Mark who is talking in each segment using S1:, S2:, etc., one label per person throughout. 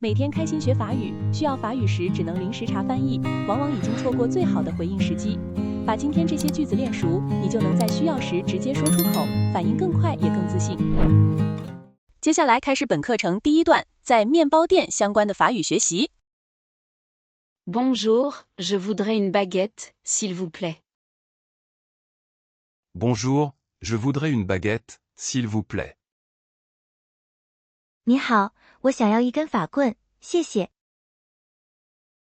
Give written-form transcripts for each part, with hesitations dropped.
S1: 每天开心学法语，需要法语时只能临时查翻译，往往已经错过最好的回应时机。把今天这些句子练熟，你就能在需要时直接说出口，反应更快也更自信。接下来开始本课程第一段，在面包店相关的法语学习。
S2: Bonjour, je voudrais une baguette, s'il vous plaît.
S3: Bonjour, je voudrais une baguette, s'il vous plaît.
S4: 你好，我想要一根法棍，谢谢。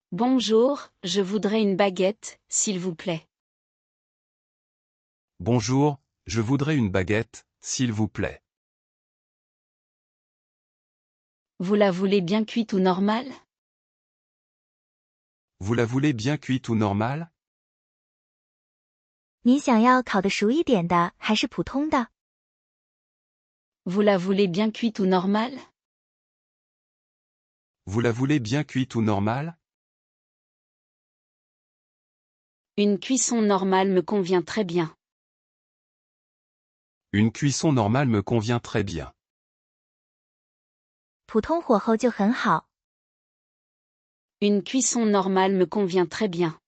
S2: Bonjour, je voudrais une baguette, s'il vous plaît.
S3: Bonjour, je voudrais une baguette, s'il vous plaît.
S2: Vous la voulez bien cuite ou normale?
S3: Vous la voulez bien cuite ou normale?
S4: 你想要烤得熟一点的，还是普通的？
S2: Vous la voulez bien cuite ou normale?
S3: Vous la voulez bien cuite ou normale?
S2: Une cuisson normale me convient très bien.
S3: Une cuisson normale me convient très bien.
S4: 普通火候就很好。
S2: Une cuisson normale me convient très bien.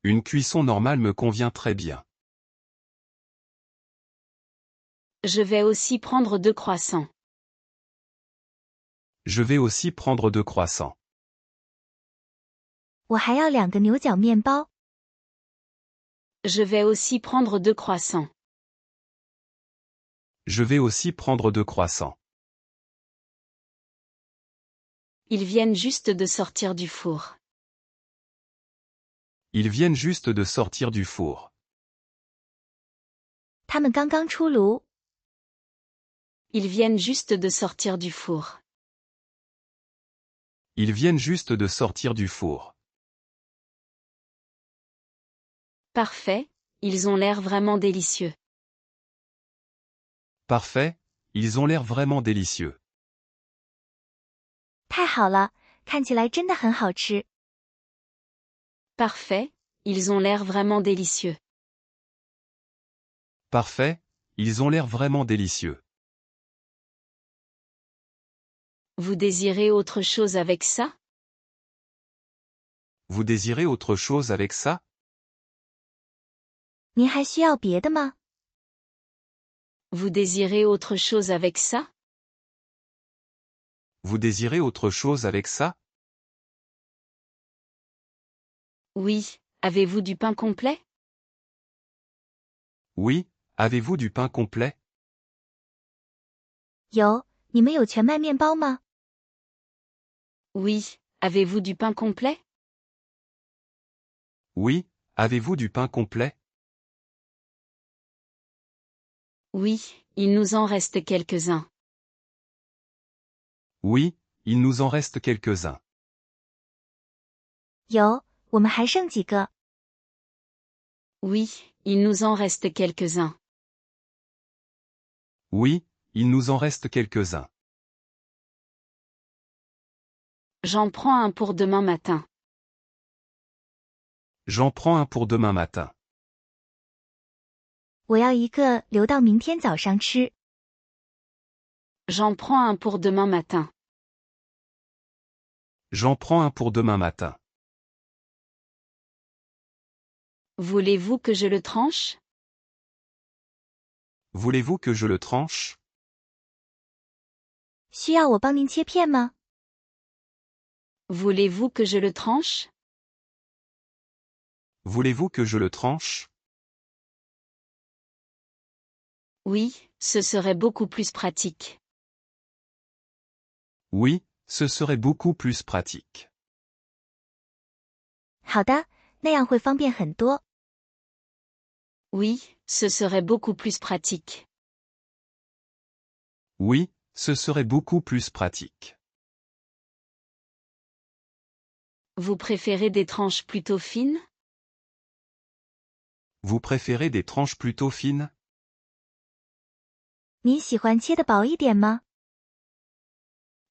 S3: Une cuisson normale me convient très bien.
S2: Je vais aussi prendre 2 croissants.
S3: Je vais aussi prendre 2 croissants.
S4: 我还要2个牛角面包。
S2: Je vais aussi prendre 2 croissants.
S3: Je vais aussi prendre 2 croissants.
S2: Ils viennent juste de sortir du four.
S3: Ils viennent juste de sortir du four.
S4: 他们刚刚出炉。
S2: Ils viennent juste de sortir du four.
S3: Ils viennent juste de sortir du four.
S2: Parfait, ils ont l'air vraiment délicieux.
S3: Parfait, ils ont l'air vraiment délicieux.
S4: 太好了，看起来真的很好吃。
S2: Parfait, ils ont l'air vraiment délicieux.
S3: Parfait, ils ont l'air vraiment délicieux.
S2: Vous désirez autre chose avec ça?
S3: Vous désirez autre chose avec ça?
S4: 您还需要别的吗？
S2: Vous désirez autre chose avec ça?
S3: Vous désirez autre chose avec ça?
S2: Oui, avez-vous du pain complet?
S3: Oui, avez-vous du pain complet?
S4: 有，你们有全麦面包吗？
S2: Oui, avez-vous du pain complet?
S3: Oui, avez-vous du pain complet?
S2: Oui, il nous en reste quelques-uns.
S3: Oui, il nous en reste quelques-uns.
S4: 有，我们还剩几个。
S2: Oui, il nous en reste quelques-uns.
S3: Oui, il nous en reste quelques-uns.
S2: J'en prends un pour demain matin.
S3: J'en prends un pour demain matin.
S4: 我要一个留到明天早上吃。
S2: J'en prends un pour demain matin.
S3: J'en prends un pour demain matin.
S2: Voulez-vous que je le tranche?
S3: Voulez-vous que je le tranche?
S4: 需要我帮您切片吗？
S2: Voulez-vous que je le tranche?
S3: Voulez-vous que je le tranche?
S2: Oui, ce serait beaucoup plus pratique.
S3: Oui, ce serait beaucoup plus pratique.
S4: 好的，那样会方便很多。
S2: Oui, ce serait beaucoup plus pratique.
S3: Oui, ce serait beaucoup plus pratique.
S2: Vous préférez des tranches plutôt fines?
S3: Vous préférez des tranches plutôt fines?
S4: 你喜欢切的薄一点吗？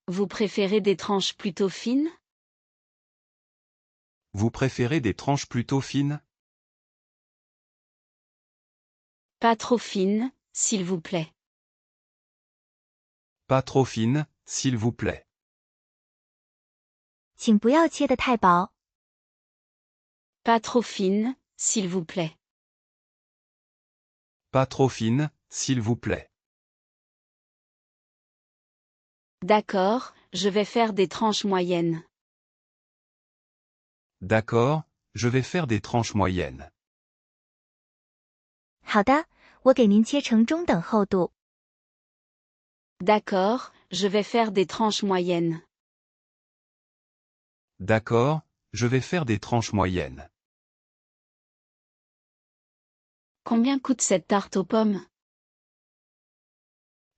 S2: Vous préférez des tranches plutôt fines?
S3: Vous préférez des tranches plutôt fines?
S2: Pas trop fines, s'il vous plaît.
S3: Pas trop fines, s'il vous plaît.
S4: 请不要切得太薄，
S2: Pas trop fine, s'il vous plaît.
S3: Pas trop fine, s'il vous plaît.
S2: D'accord, je vais faire des tranches moyennes.
S3: D'accord, je vais faire des tranches moyennes.
S4: 好的，我给您切成中等厚度。
S2: D'accord, je vais faire des tranches moyennes.
S3: D'accord, je vais faire des tranches moyennes.
S2: Combien coûte cette tarte aux pommes?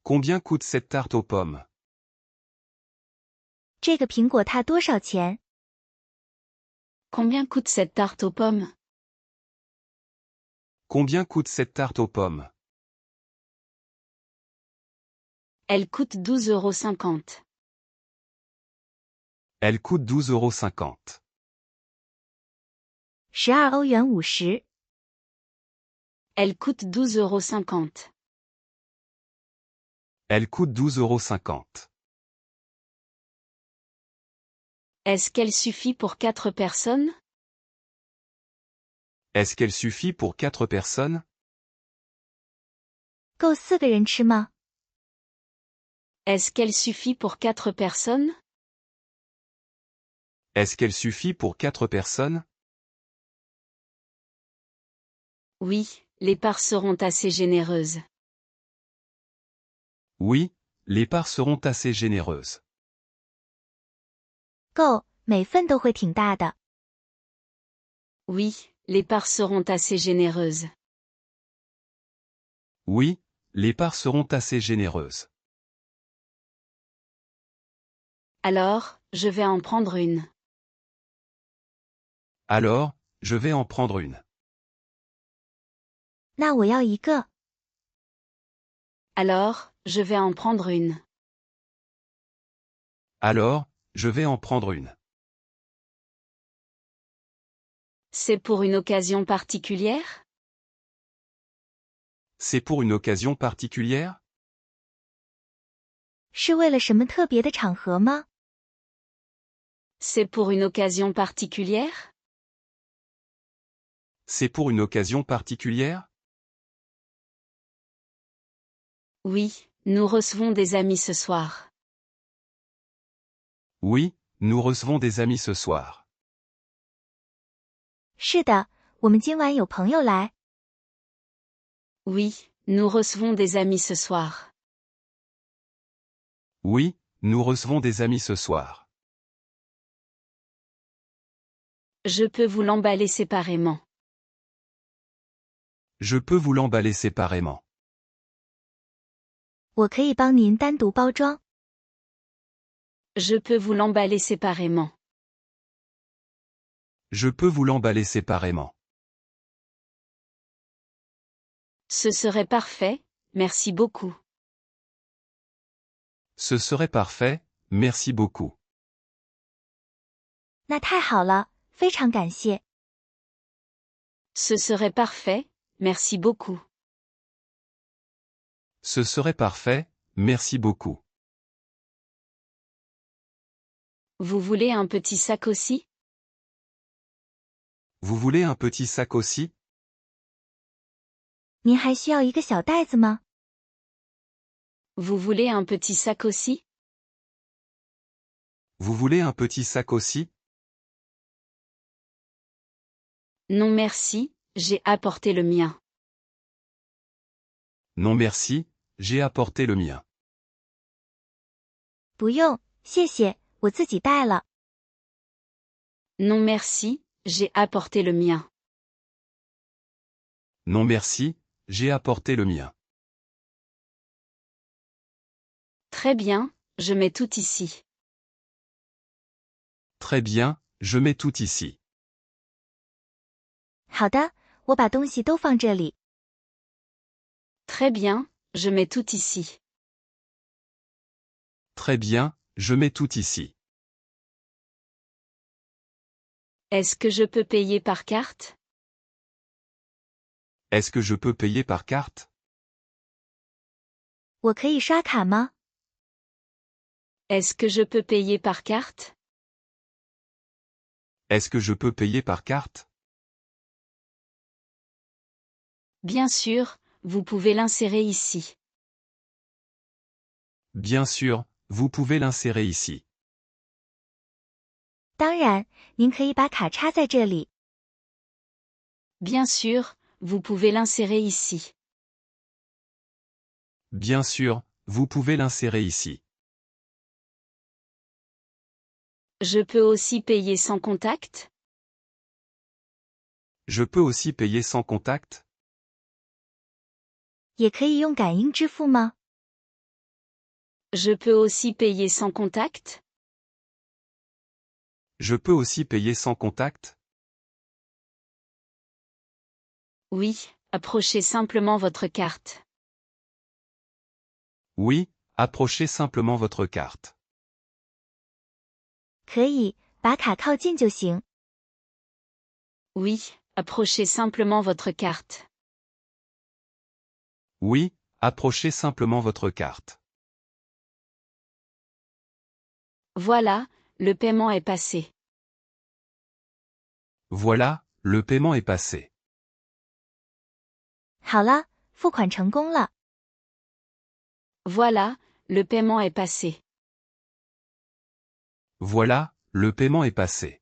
S3: Combien coûte cette tarte aux pommes?
S4: 这个苹果它多少钱？
S2: Combien coûte cette tarte aux pommes?
S3: Combien coûte cette tarte aux pommes?
S2: Elle coûte 12,50 €.
S3: Elle coûte 12,50 €.
S4: 12欧元50。
S2: Elle coûte 12,50 €.
S3: Elle coûte 12,50 €.
S2: Est-ce qu'elle suffit pour 4 personnes?
S3: Est-ce qu'elle suffit pour 4 personnes?
S4: 够4个人吃吗？
S2: Est-ce qu'elle suffit pour 4 personnes?
S3: Est-ce qu'elle suffit pour 4 personnes?
S2: Oui, les parts seront assez généreuses.
S3: Oui, les parts seront assez généreuses.
S4: 够，每份都会挺大的。
S2: Oui, les parts seront assez généreuses.
S3: Oui, les parts seront assez généreuses.
S2: Alors, je vais en prendre une.
S3: Alors, je vais en prendre une.
S4: 那我要一个。
S2: Alors, je vais en prendre une.
S3: Alors, je vais en prendre une.
S2: C'est pour une occasion particulière?
S3: C'est pour une occasion particulière?
S4: 是为了什么特别的场合吗？
S2: C'est pour une occasion particulière?
S3: C'est pour une occasion particulière?
S2: Oui, nous recevons des amis ce soir.
S3: Oui, nous recevons des amis ce soir.
S4: 是的，我们今晚有朋友来。
S2: Oui, nous recevons des amis ce soir.
S3: Oui, nous recevons des amis ce soir.
S2: Je peux vous l'emballer séparément.
S3: Je peux vous l'emballer séparément.
S4: 我可以帮您单独包装。
S2: Je peux vous l'emballer séparément.
S3: Je peux vous l'emballer séparément.
S2: Ce serait parfait, merci beaucoup.
S3: Ce serait parfait, merci beaucoup.
S4: 那太好了，非常感谢。
S2: Ce serait parfait, merci beaucoup.
S3: Ce serait parfait, merci beaucoup.
S2: Vous voulez un petit sac aussi?
S3: Vous voulez un petit sac aussi?
S4: 您还需要一个小袋子吗？
S2: Vous voulez un petit sac aussi?
S3: Vous voulez un petit sac aussi?
S2: Non merci, j'ai apporté le mien.
S3: Non merci, j'ai apporté le mien.
S4: 不用，谢谢，我自己带了。
S2: Non merci, j'ai apporté le mien.
S3: Non merci, j'ai apporté le mien.
S2: Très bien, je mets tout ici.
S3: Très bien, je mets tout ici.
S4: 好的，我把东西都放这里。
S2: Très bien, je mets tout ici.
S3: Très bien, je mets tout ici.
S2: Est-ce que je peux payer par carte?
S3: Est-ce que je peux payer par carte?
S4: 我可以刷卡吗？
S2: Est-ce que je peux payer par carte?
S3: Est-ce que je peux payer par carte?
S2: Bien sûr, vous pouvez l'insérer ici.
S3: Bien sûr, vous pouvez l'insérer ici.
S4: 当然，您可以把卡插在这里。
S2: Bien sûr, vous pouvez l'insérer ici.
S3: Bien sûr, vous pouvez l'insérer ici.
S2: Je peux aussi payer sans contact?
S3: Je peux aussi payer sans contact?
S4: 也可以用感应支付吗？
S2: Je peux aussi payer sans contact?
S3: Je peux aussi payer sans contact?
S2: Oui, approchez simplement votre carte.
S3: Oui, approchez simplement votre carte.
S4: 可以，把卡靠近就行。
S2: Oui, approchez simplement votre carte.
S3: Oui, approchez simplement votre carte.
S2: Voilà, le paiement est passé.
S3: Voilà, le paiement est passé.
S4: 好了，付款成功了。
S2: Voilà, le paiement est passé.
S3: Voilà, le paiement est passé.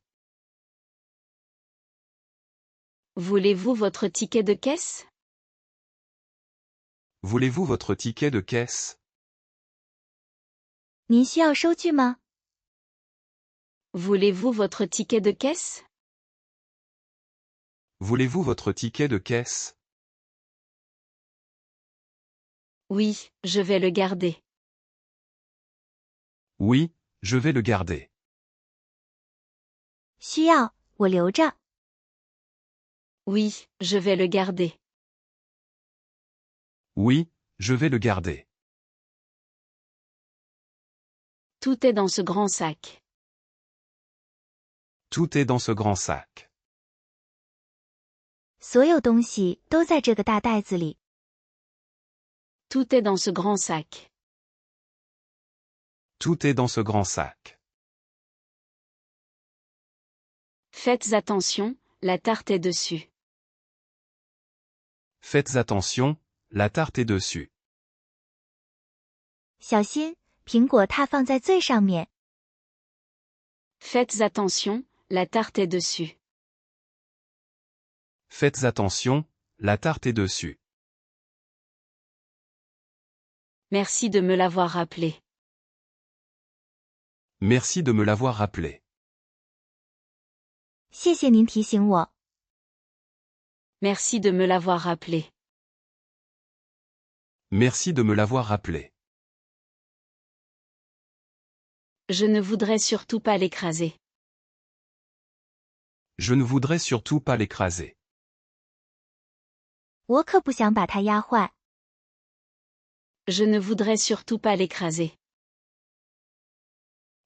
S2: Voulez-vous votre ticket de caisse?
S3: Voulez-vous votre ticket de caisse?
S4: 您需要收据吗？
S2: Voulez-vous votre ticket de caisse?
S3: Voulez-vous votre ticket de caisse?
S2: Oui, je vais le garder.
S3: Oui, je vais le garder.
S4: 需要，我留着。
S2: Oui, je vais le garder.
S3: Oui, je vais le garder.
S2: Tout est dans ce grand sac.
S3: Tout est dans ce grand sac.
S4: 所有东西都在这个大袋子里。
S2: Tout est dans ce grand sac.
S3: Tout est dans ce grand sac.
S2: Faites attention, la tarte est dessus.
S3: Faites attention, la tarte est dessus.
S4: 小心，苹果踏放在最上面。
S2: Faites attention, la tarte est dessus.
S3: Faites attention, la tarte est dessus.
S2: Merci de me l'avoir rappelé.
S3: Merci de me l'avoir rappelé.
S4: 谢谢您提醒我。
S2: Merci de me l'avoir rappelé.
S3: Merci de me l'avoir rappelé.
S2: Je ne voudrais surtout pas l'écraser.
S3: Je ne voudrais surtout pas l'écraser.
S4: 我可不想把它压坏。
S2: Je ne voudrais surtout pas l'écraser.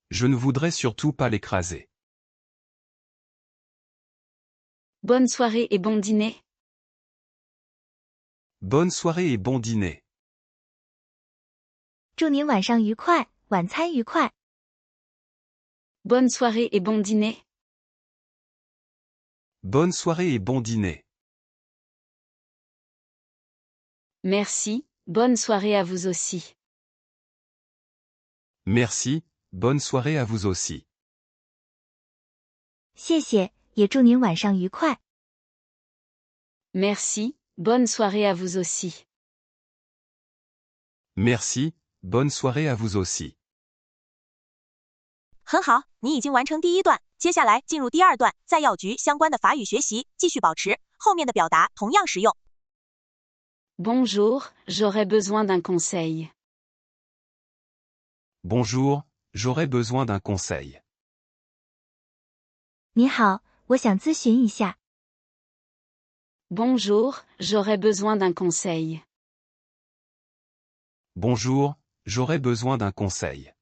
S3: Je ne voudrais surtout pas l'écraser.
S2: Bonne soirée et bon dîner.
S3: Bonne soirée et bon dîner.
S4: 祝您晚上愉快，晚餐愉快。
S2: Bonne soirée et bon dîner.
S3: Bonne soirée et bon dîner.
S2: Merci, bonne soirée à vous aussi.
S3: Merci, bonne soirée à vous aussi.
S4: 谢谢，也祝您晚上愉快。
S2: Merci, bonne soirée à vous aussi.
S3: Merci, bonne soirée à vous aussi.
S5: 很好，你已经完成第一段，接下来进入第二段，在药局相关的法语学习，继续保持，后面的表达同样实用。
S2: Bonjour, j'aurais besoin d'un conseil.
S3: Bonjour, j'aurais besoin d'un conseil.
S4: 你好，我想咨询一下。
S2: Bonjour, j'aurais besoin d'un conseil.
S3: Bonjour, j'aurais besoin d'un conseil.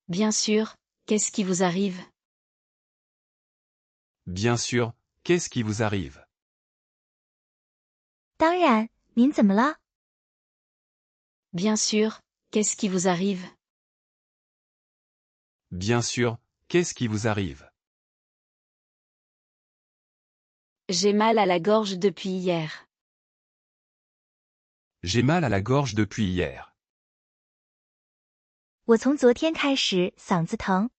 S2: Bien sûr, qu'est-ce qui vous arrive?
S3: Bien sûr, qu'est-ce qui vous arrive?
S4: 当然，您怎么了？
S2: Bien sûr, qu'est-ce qui vous arrive?
S3: Bien sûr, qu'est-ce qui vous arrive?
S2: J'ai mal à la gorge depuis hier.
S3: J'ai mal à la gorge depuis hier.
S4: 我从昨天开始嗓子疼。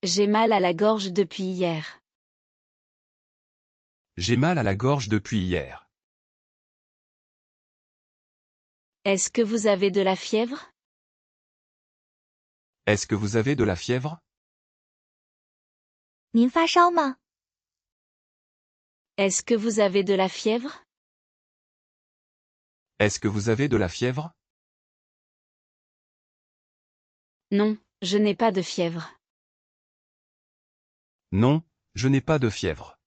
S2: J'ai mal à la gorge depuis hier.
S3: J'ai mal à la gorge depuis hier.
S2: Est-ce que vous avez de la fièvre?
S3: Est-ce que vous avez de la fièvre?
S4: 您发烧吗？
S2: Est-ce que vous avez de la fièvre?
S3: Est-ce que vous avez de la fièvre?
S2: Non, je n'ai pas de fièvre.
S3: Non, je n'ai pas de fièvre.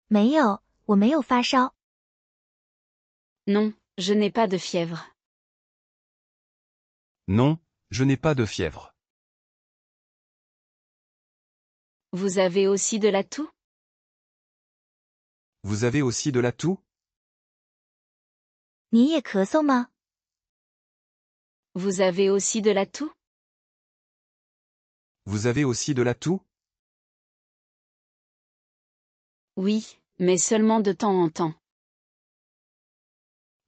S4: 没有，我没有发烧。
S2: Non, je n'ai pas de fièvre.
S3: Non, je n'ai pas de fièvre.
S2: Vous avez aussi de la toux?
S3: Vous avez aussi de la toux?
S4: 你也咳嗽吗？
S2: Vous avez aussi de la toux?
S3: Vous avez aussi de la toux?
S2: Oui, mais seulement de temps en temps.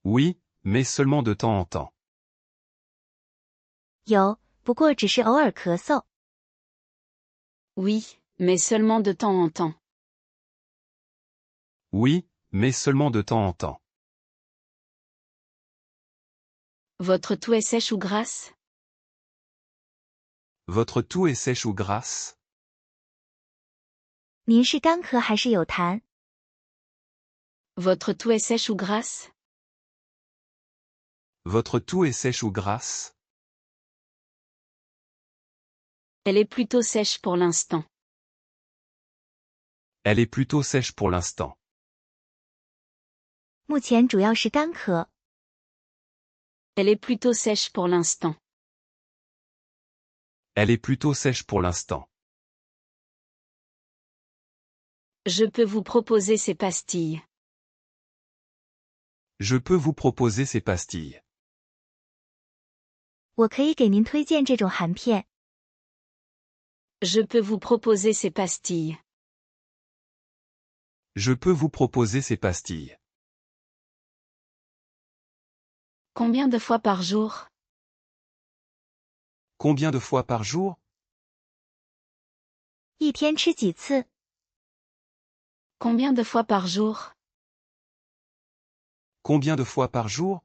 S3: Oui, mais seulement de temps en temps.
S4: 有，不过只是偶尔咳嗽。
S2: Oui, mais seulement de temps en temps.
S3: Oui, mais seulement de temps en temps.
S2: Votre toux est sèche ou grasse?
S3: Votre toux est sèche ou grasse?
S4: 您是干咳还是有痰？
S2: Votre toux est sèche ou grasse?
S3: Votre toux est sèche ou grasse?
S2: Elle est plutôt sèche pour l'instant.
S3: Elle est plutôt sèche pour l'instant.
S4: 目前主要是干咳。
S2: Elle est plutôt sèche pour l'instant.
S3: Elle est plutôt sèche pour l'instant.
S2: Je peux vous proposer ces pastilles.
S3: Je peux vous proposer ces pastilles.
S4: 我可以给您推荐这种含片。
S2: Je peux vous proposer ces pastilles.
S3: Je peux vous proposer ces pastilles.
S2: Combien de fois par jour?
S3: Combien de fois par jour?
S4: 一天吃几次？
S2: Combien de fois par jour?
S3: Combien de fois par jour?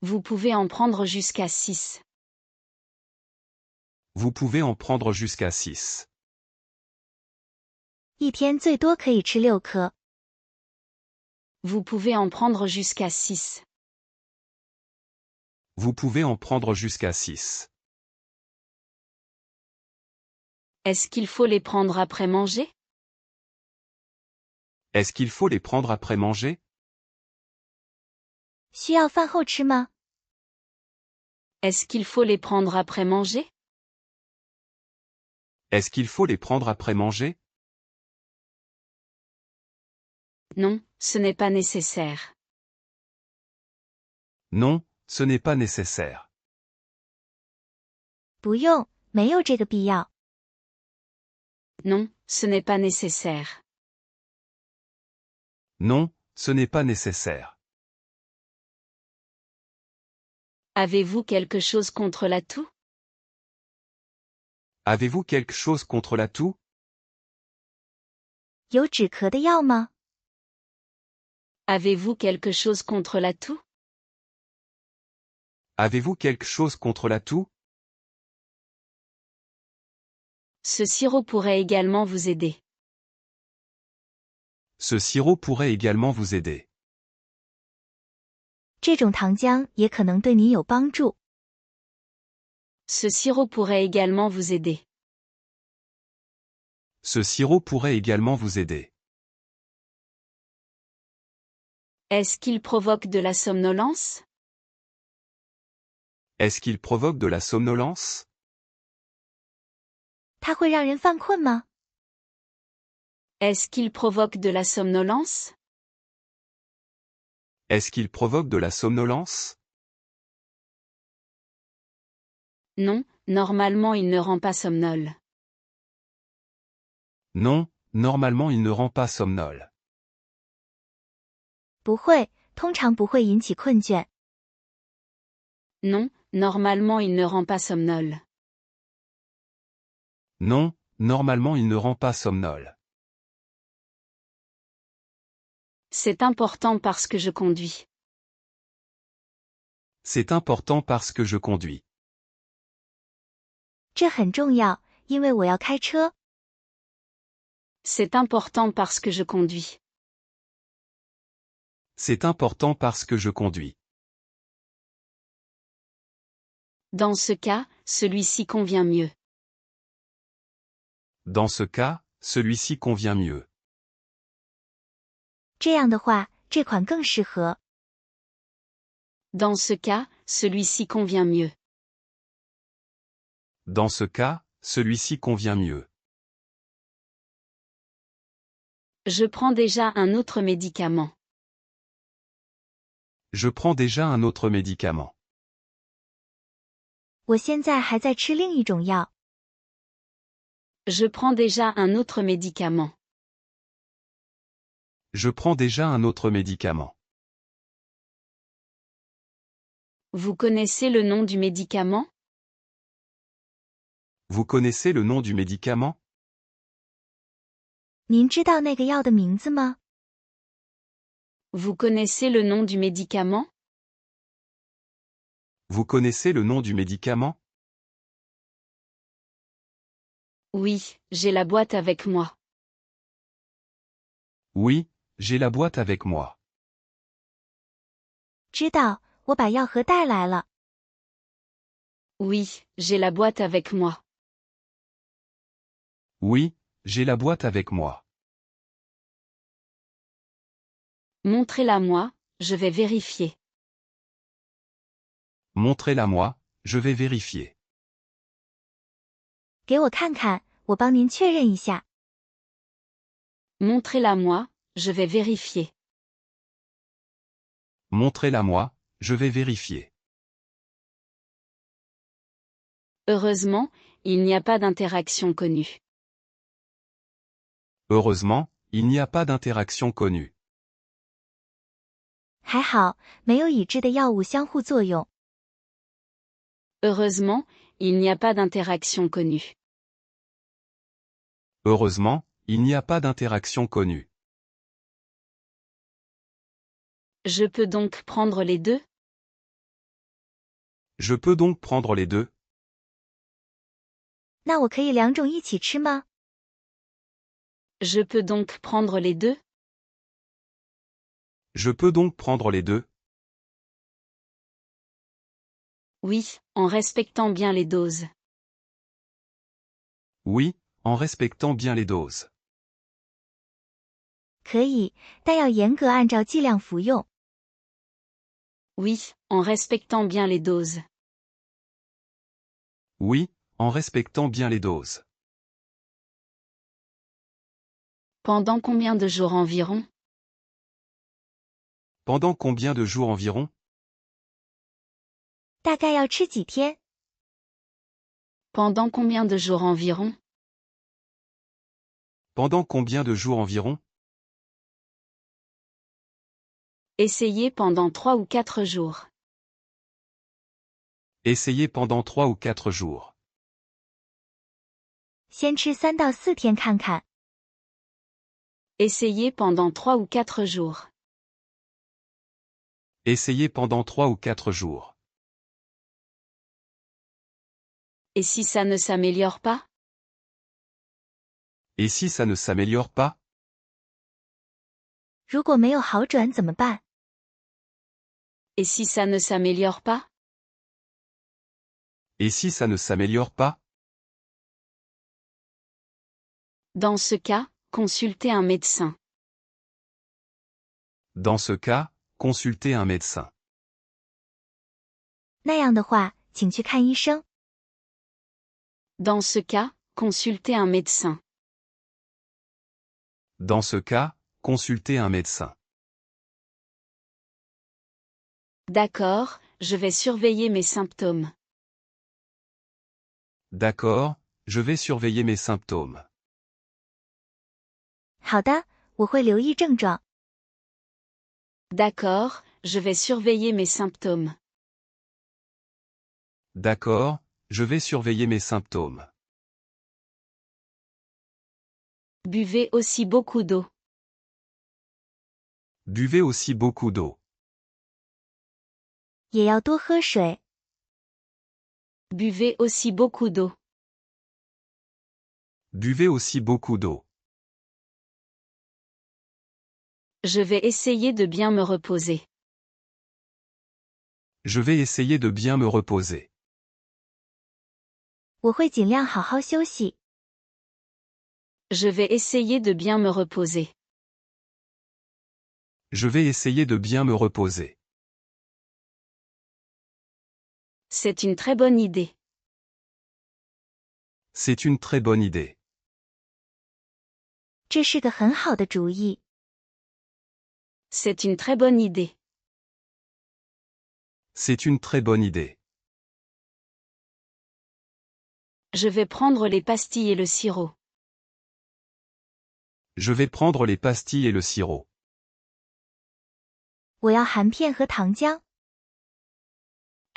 S2: Vous pouvez en prendre jusqu'à 6.
S3: Vous pouvez en prendre jusqu'à 6.
S4: 一天最多可以吃6颗。
S2: Vous pouvez en prendre jusqu'à 6.
S3: Vous pouvez en prendre jusqu'à 6.
S2: Est-ce qu'il faut les prendre après manger?
S3: Est-ce qu'il faut les prendre après manger?
S4: 需要饭后吃吗？
S2: Est-ce qu'il faut les prendre après manger?
S3: Est-ce qu'il faut les prendre après manger?
S2: Non, ce n'est pas nécessaire.
S3: Non, ce n'est pas nécessaire.
S4: 不用，没有这个必要。
S2: Non, ce n'est pas nécessaire.
S3: Non, ce n'est pas nécessaire.
S2: Avez-vous quelque chose contre la toux?
S3: Avez-vous quelque chose contre la toux?
S4: 有止咳的药吗？
S2: Avez-vous quelque chose contre la toux?
S3: Avez-vous quelque chose contre la toux?
S2: Ce sirop pourrait également vous aider.
S3: Ce sirop pourrait également vous aider.
S4: 这种糖浆也可能对你有帮助。
S2: Ce sirop pourrait également vous aider.
S3: Ce sirop pourrait également vous aider.
S2: Est-ce qu'il provoque de la somnolence?
S3: Est-ce qu'il provoque de la somnolence?
S4: 它会让人犯困吗？
S2: Est-ce qu'il provoque de la somnolence?
S3: Est-ce qu'il provoque de la somnolence?
S2: Non, normalement il ne rend pas somnole.
S3: Non, normalement il ne rend pas somnole.
S4: 不会，通常不会引起困倦。
S2: Non, normalement il ne rend pas somnole.
S3: Non, normalement il ne rend pas somnole.
S2: C'est important parce que je conduis.
S3: C'est important parce que je conduis.
S4: 这很重要，因为我要开车。
S2: C'est important parce que je conduis.
S3: C'est important parce que je conduis.
S2: Dans ce cas, celui-ci convient mieux.
S3: Dans ce cas, celui-ci convient mieux.
S4: 这样的话，这款更适合。
S2: Dans ce cas, celui-ci convient mieux.
S3: Dans ce cas, celui-ci convient mieux.
S2: Je prends déjà un autre médicament.
S3: Je prends déjà un autre médicament.
S4: 我现在还在吃另一种药。
S2: Je prends déjà un autre médicament.
S3: Je prends déjà un autre médicament.
S2: Vous connaissez le nom du médicament?
S3: Vous connaissez le nom du médicament?
S4: 您知道那个药的名字吗？
S2: Vous connaissez le nom du médicament?
S3: Vous connaissez le nom du médicament?
S2: Oui, j'ai la boîte avec moi.
S3: Oui, j'ai la boîte avec moi.
S4: 知道，我把药盒带来了。
S2: Oui, j'ai la boîte avec moi.
S3: Oui, j'ai la boîte avec moi.
S2: Montrez-la-moi, je vais vérifier.
S3: Montrez-la-moi, je vais vérifier.
S4: 给我看看，我帮您确认一下。
S2: Montrez-la-moi, je vais vérifier.
S3: Montrez-la-moi, je vais vérifier.
S2: Heureusement, il n'y a pas d'interaction connue.
S3: Heureusement, il n'y a pas d'interaction connue.
S4: 还好，没有已知的药物相互作用。
S2: Heureusement, il n'y a pas d'interaction connue.
S3: Heureusement, il n'y a pas d'interaction connue.
S2: Je peux donc prendre les deux?
S3: Je peux donc prendre les deux?
S4: 那我可以两种一起吃吗？
S2: Je peux donc prendre les deux?
S3: Je peux donc prendre les deux?
S2: Oui, en respectant bien les doses.
S3: Oui, en respectant bien les doses.
S4: 可以，但要严格按照剂量服用。
S2: Oui, en respectant bien les doses.
S3: Oui, en respectant bien les doses.
S2: Pendant combien de jours environ?
S3: Pendant combien de jours environ?
S4: 大概要吃几天？
S2: Pendant combien de jours environ?
S3: Pendant combien de jours environ?
S2: Essayez pendant 3 ou 4 jours.
S3: Essayez pendant 3 ou 4 jours.
S4: 先吃3到4天看看。
S2: Essayez pendant 3 ou 4 jours.
S3: Essayez pendant 3 ou 4 jours.
S2: Et si ça ne s'améliore pas?
S3: Et si ça ne s'améliore pas?
S4: 如果没有好转怎么办？
S2: Et si ça ne s'améliore pas?
S3: Et si ça ne s'améliore pas?
S2: Dans ce cas, consultez un médecin.
S3: Dans ce cas, consultez un médecin.
S4: 那样的话，请去看医生。
S2: Dans ce cas, consultez un médecin.
S3: Dans ce cas, consultez un médecin.
S2: D'accord, je vais surveiller mes symptômes.
S3: D'accord, je vais surveiller mes symptômes.
S4: 好的，我会留意症状。
S2: D'accord, je vais surveiller mes symptômes.
S3: D'accord, je vais surveiller mes symptômes.
S2: Buvez aussi beaucoup d'eau.
S3: Buvez aussi beaucoup d'eau.
S4: 也要多喝水。
S2: Buvez aussi beaucoup d'eau.
S3: Buvez aussi beaucoup d'eau.
S2: Je vais essayer de bien me reposer.
S3: Je vais essayer de bien me reposer.
S4: 我会尽量好好休息。
S2: Je vais essayer de bien me reposer.
S3: Je vais essayer de bien me reposer.
S2: C'est une très bonne idée.
S3: C'est une très bonne idée.
S4: 这是个很好的主意。
S2: C'est une très bonne idée.
S3: C'est une très bonne idée.
S2: Je vais prendre les pastilles et le sirop.
S3: Je vais prendre les pastilles et le sirop.
S4: 我要含片和糖浆。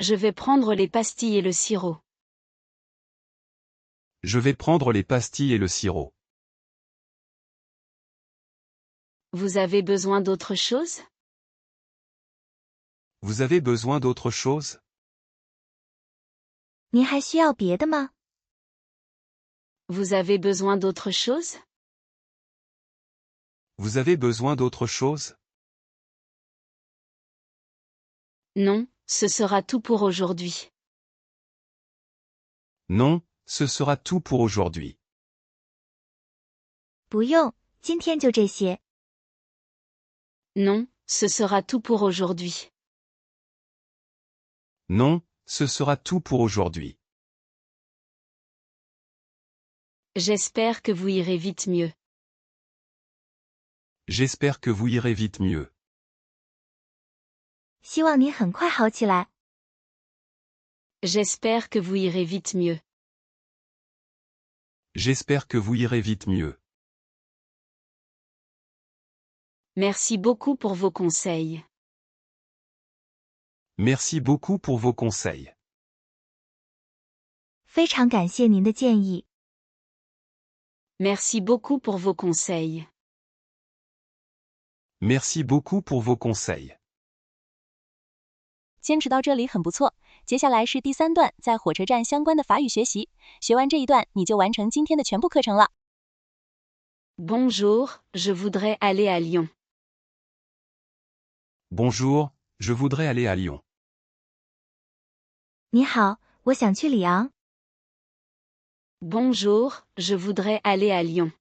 S2: Je vais prendre les pastilles et le sirop.
S3: Je vais prendre les pastilles et le sirop.
S2: Vous avez besoin d'autre chose?
S3: Vous avez besoin d'autre chose?
S4: 您还需要别的吗？
S2: Vous avez besoin d'autre chose?
S3: Vous avez besoin d'autre chose?
S2: Non, ce sera tout pour aujourd'hui.
S3: Non, ce sera tout pour aujourd'hui.
S4: 不用，今天就这些。
S2: Non, ce sera tout pour aujourd'hui.
S3: Non, ce sera tout pour aujourd'hui.
S2: J'espère que vous irez vite mieux.
S3: J'espère que vous irez vite mieux.
S4: 希望你很快好起来。
S2: J'espère que vous irez vite mieux.
S3: J'espère que vous irez vite mieux.
S2: Merci beaucoup pour vos conseils.
S3: Merci beaucoup pour vos conseils.
S4: 非常感谢您的建议。
S2: Merci beaucoup pour vos conseils.
S3: Merci beaucoup pour vos conseils.
S1: 坚持到这里很不错，接下来是第3段，在火车站相关的法语学习。学完这一段，你就完成今天的全部课程了。
S2: Bonjour, je voudrais aller à Lyon.
S3: Bonjour, je voudrais aller à Lyon.
S4: 你好，我想去里昂。
S2: Bonjour, je voudrais aller à Lyon.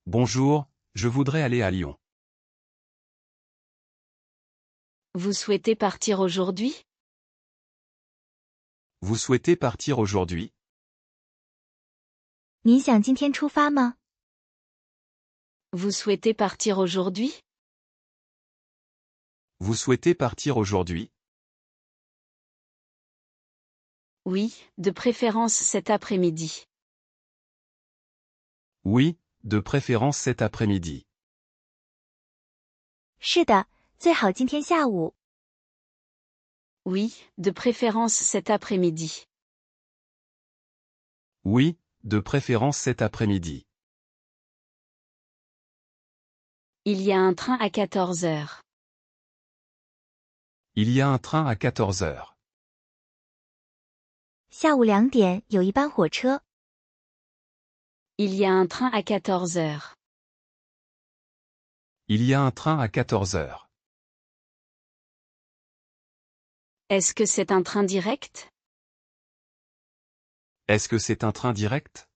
S3: Bonjour, je voudrais aller à Lyon.
S2: Vous souhaitez partir aujourd'hui?
S3: Vous souhaitez partir aujourd'hui?
S4: 您想今天出发吗？
S2: Vous souhaitez partir aujourd'hui?
S3: Vous souhaitez partir aujourd'hui?
S2: Oui, de préférence cet après-midi.
S3: Oui, de préférence cet après-midi.
S4: 是的，最好今天下午。
S2: Oui, de préférence cet après-midi.
S3: Oui, de préférence cet après-midi.
S2: Il y a un train à 14 heures.
S3: Il y a un train à 14 heures.
S4: 下午2点有一班火车。
S2: Il y a un train à 14 heures.
S3: Il y a un train à 14 heures.
S2: Est-ce que c'est un train direct?
S3: Est-ce que c'est un train direct?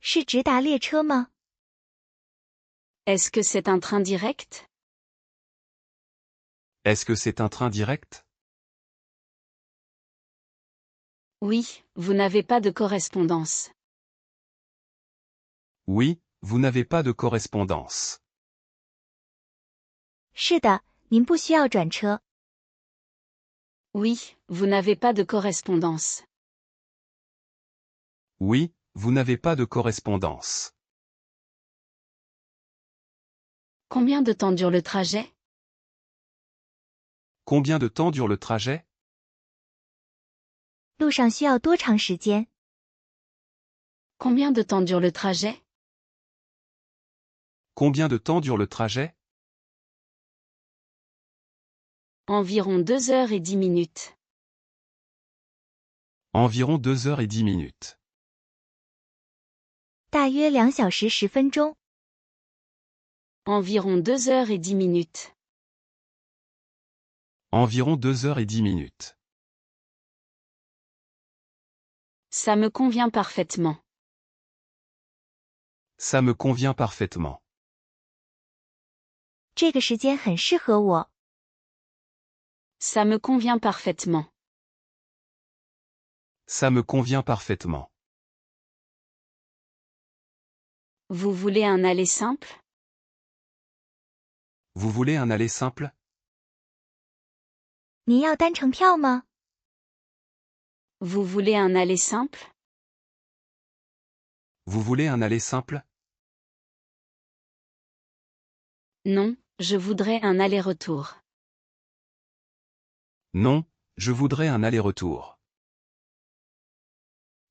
S4: 是直达列车吗？
S2: Est-ce que c'est un train direct?
S3: Est-ce que c'est un train direct?
S2: Oui, vous n'avez pas de correspondance.
S3: Oui, vous n'avez pas de correspondance.
S4: 是的，您不需要转车。
S2: Oui, vous n'avez pas de correspondance.
S3: Oui, vous n'avez pas de correspondance.
S2: Combien de temps dure le trajet?
S3: Combien de temps dure le trajet?
S4: 路上需要多长时间？
S2: Combien de temps dure le trajet?
S3: Combien de temps dure le trajet?
S2: Environ 2 heures et 10 minutes.
S3: Environ 2 heures et 10 minutes.
S4: 大约2小时10分钟。
S2: Environ 2 heures et 10 minutes.
S3: Environ 2 heures et 10 minutes.
S2: Ça me convient parfaitement.
S3: Ça me convient parfaitement.
S4: 这个时间很适合我。
S2: Ça me convient parfaitement.
S3: Ça me convient parfaitement.
S2: Vous voulez un aller simple?
S3: Vous voulez un aller simple?
S4: 您要单程票吗？
S2: Vous voulez un aller simple?
S3: Vous voulez un aller simple?
S2: Non, je voudrais un aller-retour.
S3: Non, je voudrais un aller-retour.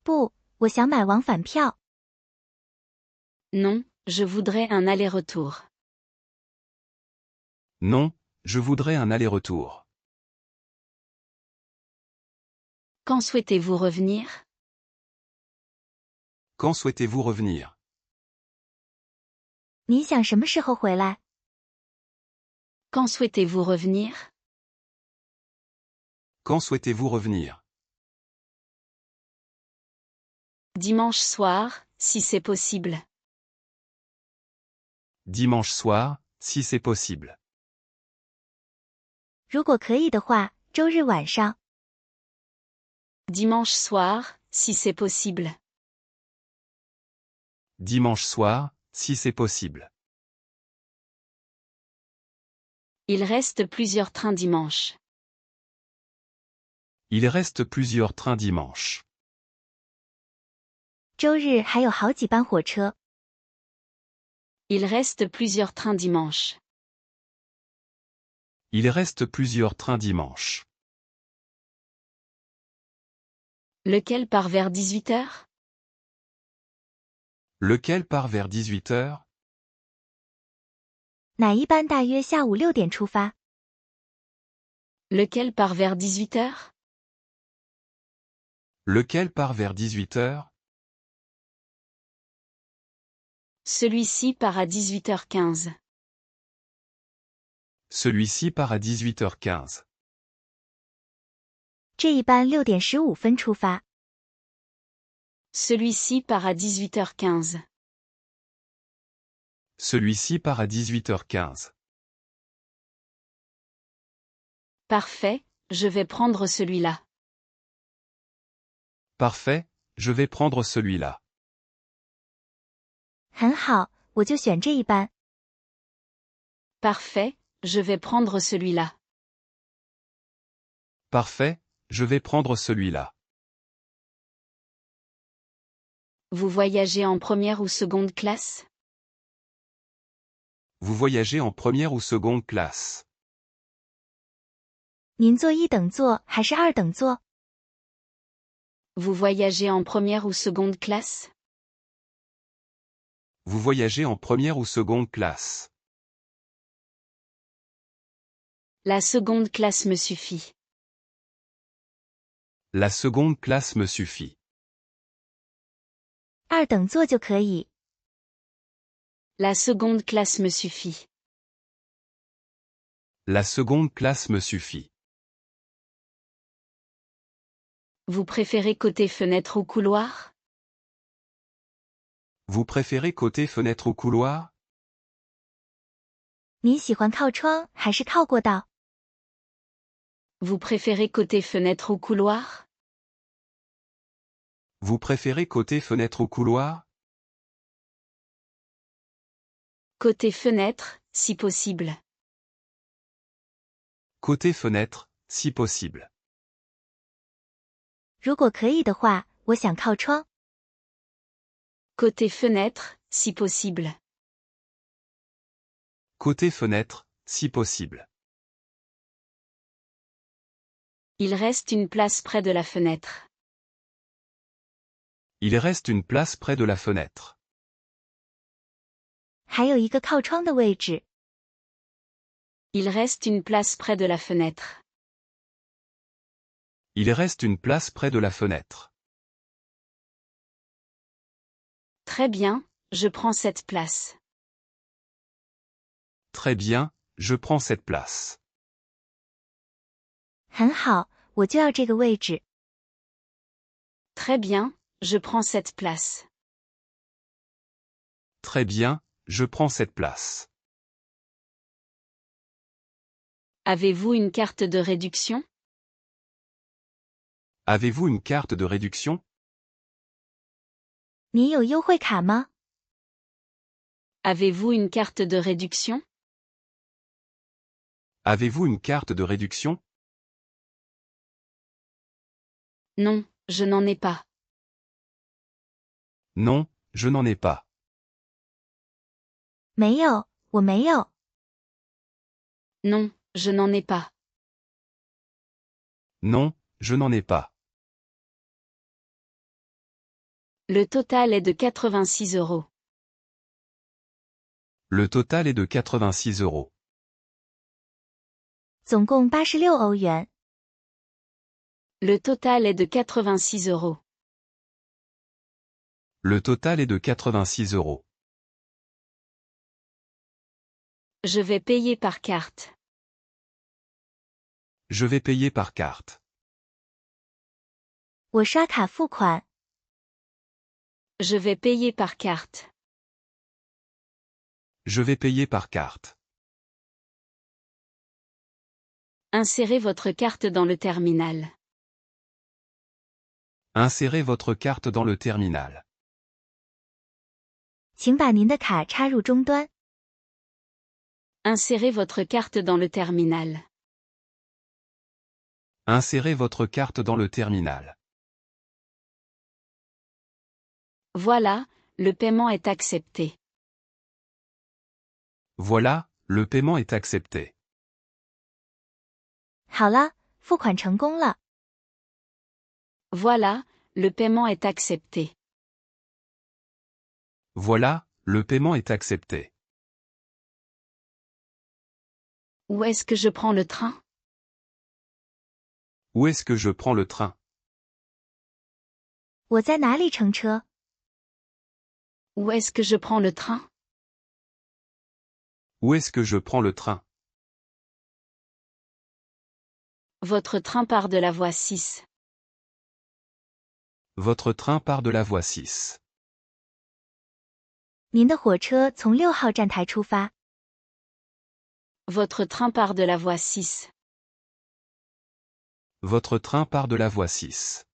S4: 不，我想买往返票。
S2: Non, je voudrais un aller-retour.
S3: Non, je voudrais un aller-retour.
S2: Quand souhaitez-vous revenir?
S3: Quand souhaitez-vous revenir?
S4: 你想什么时候回来？
S2: Quand souhaitez-vous revenir?
S3: Quand souhaitez-vous revenir?
S2: Dimanche soir, si c'est possible.
S3: Dimanche soir, si c'est possible.
S4: 如果可以的话，周日晚上。
S2: Dimanche soir, si c'est possible.
S3: Dimanche soir, si c'est possible.
S2: Il reste plusieurs trains dimanche.
S3: Il reste plusieurs trains dimanche.
S4: 周日还有好几班火车。
S2: Il reste plusieurs trains dimanche.
S3: Il reste plusieurs trains dimanche.
S2: Lequel part vers 18 heures?
S3: Lequel part vers 18 heures?
S4: 哪一班大约下午6点出发？
S2: Lequel part vers 18 heures?
S3: Lequel part vers 18 heures?
S2: Celui-ci part à 18h15.
S3: Celui-ci part à 18h15.
S4: 这一班6点15分出发。
S2: Celui-ci part à 18h15.
S3: Celui-ci part à 18h15.
S2: Parfait, je vais prendre celui-là.
S3: Parfait, je vais prendre celui-là.
S4: 很好，我就选这一班。
S2: Parfait, je vais prendre celui-là.
S3: Parfait, je vais prendre celui-là.
S2: Vous voyagez en première ou seconde classe?
S3: Vous voyagez en première ou seconde classe?
S4: 您坐1等座还是2等座？
S2: Vous voyagez en première ou seconde classe?
S3: Vous voyagez en première ou seconde classe?
S2: La seconde classe me suffit.
S3: La seconde classe me suffit.
S4: 2等座就可以。
S2: La seconde classe me suffit.
S3: La seconde classe me suffit.
S2: Vous préférez côté fenêtre ou couloir?
S3: Vous préférez côté fenêtre ou couloir?
S4: 你喜欢靠窗还是靠过道？
S2: Vous préférez côté fenêtre ou couloir?
S3: Vous préférez côté fenêtre ou couloir?
S2: Côté fenêtre, si possible.
S3: Côté fenêtre, si possible.
S4: 如果可以的话，我想靠窗。
S2: Côté fenêtre, si possible.
S3: Côté fenêtre, si possible.
S2: Il reste une place près de la fenêtre.
S3: Il reste une place près de la fenêtre.
S4: 还有一个靠窗的位置。
S2: Il reste une place près de la fenêtre.
S3: Il reste une place près de la fenêtre.
S2: Très bien, je prends cette place.
S3: Très bien, je prends cette place.
S4: 很好，我就要这个位置。
S2: Très bien, je prends cette place.
S3: Très bien, je prends cette place.
S2: Avez-vous une carte de réduction?
S3: Avez-vous une carte de réduction?
S4: 你有优惠卡吗？
S2: Avez-vous une carte de réduction?
S3: Avez-vous une carte de réduction?
S2: Non, je n'en ai pas.
S3: Non, je n'en ai pas.
S4: 没有，我没有。
S2: Non, je n'en ai pas.
S3: Non, je n'en ai pas.
S2: Le total est de 86 euros.
S3: Le total est de 86 euros.
S4: 总共86欧元。
S2: Le total est de 86 euros.
S3: Le total est de 86 euros.
S2: Je vais payer par carte.
S3: Je vais payer par carte.
S4: 我刷卡付款。
S2: Je vais payer par carte.
S3: Je vais payer par carte.
S2: Insérez votre carte dans le terminal.
S3: Insérez votre carte dans le terminal.
S4: 请把您的卡插入终端。
S2: Insérez votre carte dans le terminal.
S3: Insérez votre carte dans le terminal.
S2: Voilà, le paiement est accepté.
S3: Voilà, le paiement est accepté.
S4: 好了，付款成功了。
S2: Voilà, le paiement est accepté.
S3: Voilà, le paiement est accepté.
S2: Où est-ce que je prends le train?
S3: Où est-ce que je prends le train?
S4: 我在哪里乘车？
S2: Où est-ce que je prends le train?
S3: Où est-ce que je prends le train?
S2: Votre train part de la voie 6.
S3: Votre train part de la voie 6.
S4: 您的火车从6号站台出发。
S2: Votre train part de la voie 6.
S3: Votre train part de la voie 6.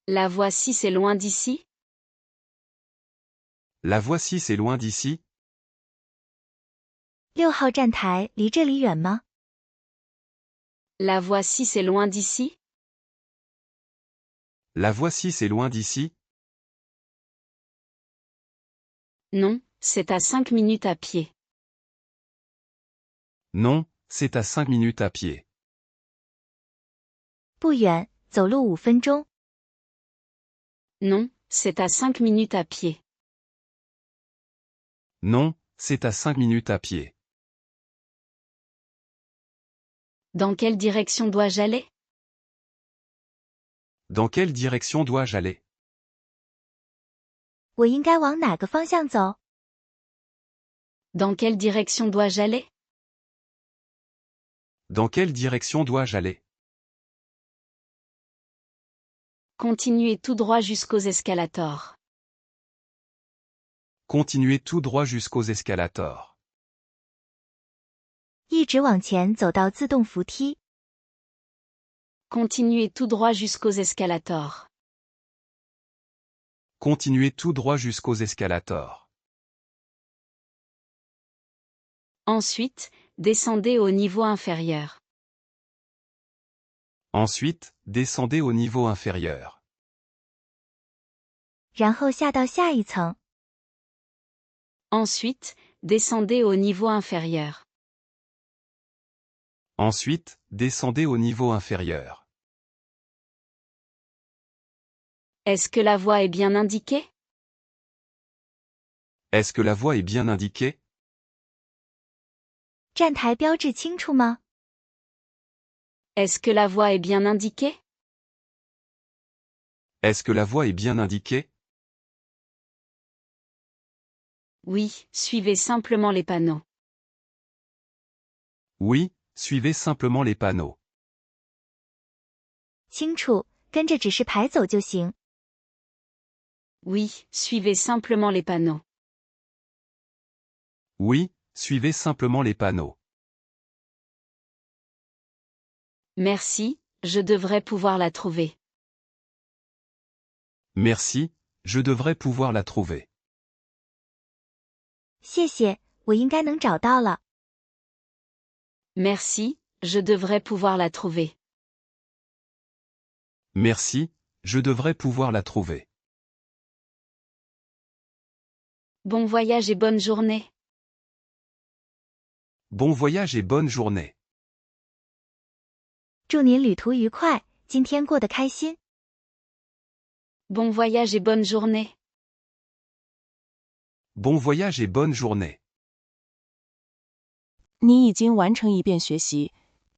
S2: La voie 6 est loin d'ici?
S3: La voie 6 est loin d'ici?
S4: 6号站台离这里远吗？
S2: La voie 6 est loin d'ici?
S3: La voie 6 est loin d'ici?
S2: Non, c'est à 5 minutes à pied.
S3: Non, c'est à 5 minutes à pied.
S4: 不远，走路5分钟。
S2: Non, c'est à 5 minutes à pied.
S3: Non, c'est à 5 minutes à pied.
S2: Dans quelle direction dois-je aller?
S3: Dans quelle direction dois-je aller?
S4: 我应该往哪个方向走？
S2: Dans quelle direction dois-je aller?
S3: Dans quelle direction dois-je aller?
S2: Continuez tout droit jusqu'aux escalators.
S3: Continuez tout droit jusqu'aux escalators.
S4: 一直往前走到自动扶梯。
S2: Continuez tout droit jusqu'aux escalators.
S3: Continuez tout droit jusqu'aux escalators.
S2: Ensuite, descendez au niveau inférieur.
S3: Ensuite, descendez au niveau inférieur.
S4: 然后下到下一层，
S2: Ensuite, descendez au niveau inférieur.
S3: Ensuite, descendez au niveau inférieur.
S2: Est-ce que la voie est bien indiquée?
S3: Est-ce que la voie est bien indiquée?
S4: 站台标志清楚吗？
S2: Est-ce que la voie est bien indiquée?
S3: Est-ce que la voie est bien indiquée?
S2: Oui, suivez simplement les panneaux.
S3: Oui, suivez simplement les panneaux.
S4: 清楚，跟着指示牌走就行。
S2: Oui, suivez simplement les panneaux.
S3: Oui, suivez simplement les panneaux.
S2: Merci, je devrais pouvoir la trouver.
S3: Merci, je devrais pouvoir la trouver.
S4: 谢谢，我应该能找到了。
S2: Merci, je devrais pouvoir la trouver.
S3: Merci, je devrais pouvoir la trouver.
S2: Bon voyage et bonne journée.
S3: Bon voyage et bonne journée.
S4: 祝您旅途愉快，今天过得开心。
S2: Bon voyage et bonne journée.
S3: Bon voyage et bonne journée.
S1: 你已经完成一遍学习，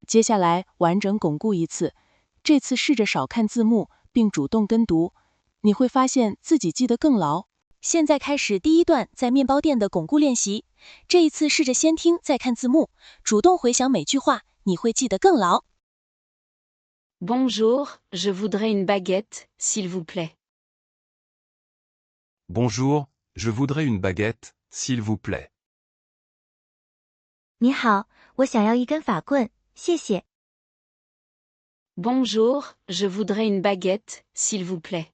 S1: 接下来完整巩固一次。这次试着少看字幕，并主动跟读，你会发现自己记得更牢。现在开始第一段在面包店的巩固练习。这一次试着先听再看字幕，主动回想每句话，你会记得更牢。
S2: Bonjour, je voudrais une baguette, s'il vous plaît.
S3: Bonjour, je voudrais une baguette, s'il vous plaît.
S4: 你好，我想要一根法棍，谢谢。
S2: Bonjour, je voudrais une baguette, s'il vous plaît.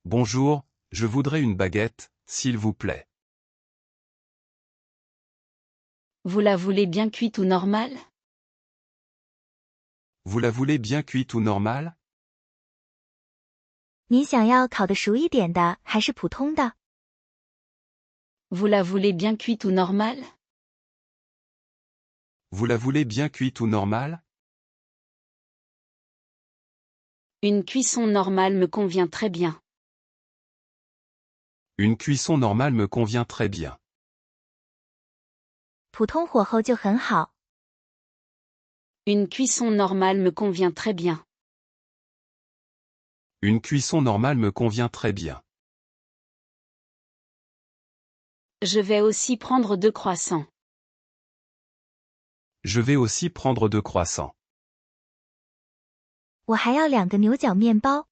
S3: Bonjour, je voudrais une baguette, s'il vous plaît.
S2: Vous la voulez bien cuite ou normale?
S3: Vous la voulez bien cuite ou normale?
S4: 您想要烤得熟一点的，还是普通的？
S2: Vous la voulez bien cuite ou normale?
S3: Vous la voulez bien cuite ou normale?
S2: Une cuisson normale me convient très bien.
S3: Une cuisson normale me convient très bien.
S4: 普通火候就很好。
S2: Une cuisson normale me convient très bien.
S3: Une cuisson normale me convient très bien.
S2: Je vais aussi prendre 2 croissants.
S3: Je vais aussi prendre 2 croissants.
S4: 我还要2个牛角面包。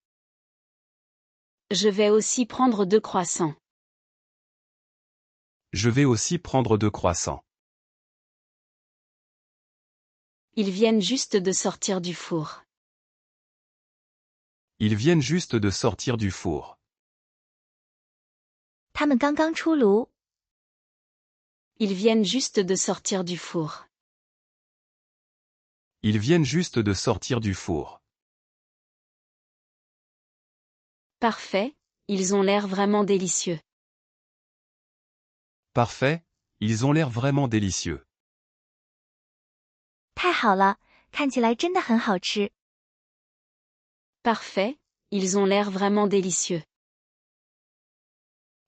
S2: Je vais aussi prendre 2 croissants.
S3: Je vais aussi prendre 2 croissants.
S2: Ils viennent juste de sortir du four.
S3: Ils viennent juste de sortir du four.
S4: 他们刚刚出炉。
S2: Ils viennent juste de sortir du four.
S3: Ils viennent juste de sortir du four.
S2: Parfait, ils ont l'air vraiment délicieux.
S3: Parfait, ils ont l'air vraiment délicieux.
S4: 太好了，看起来真的很好吃。
S2: Parfait, ils ont l'air vraiment délicieux.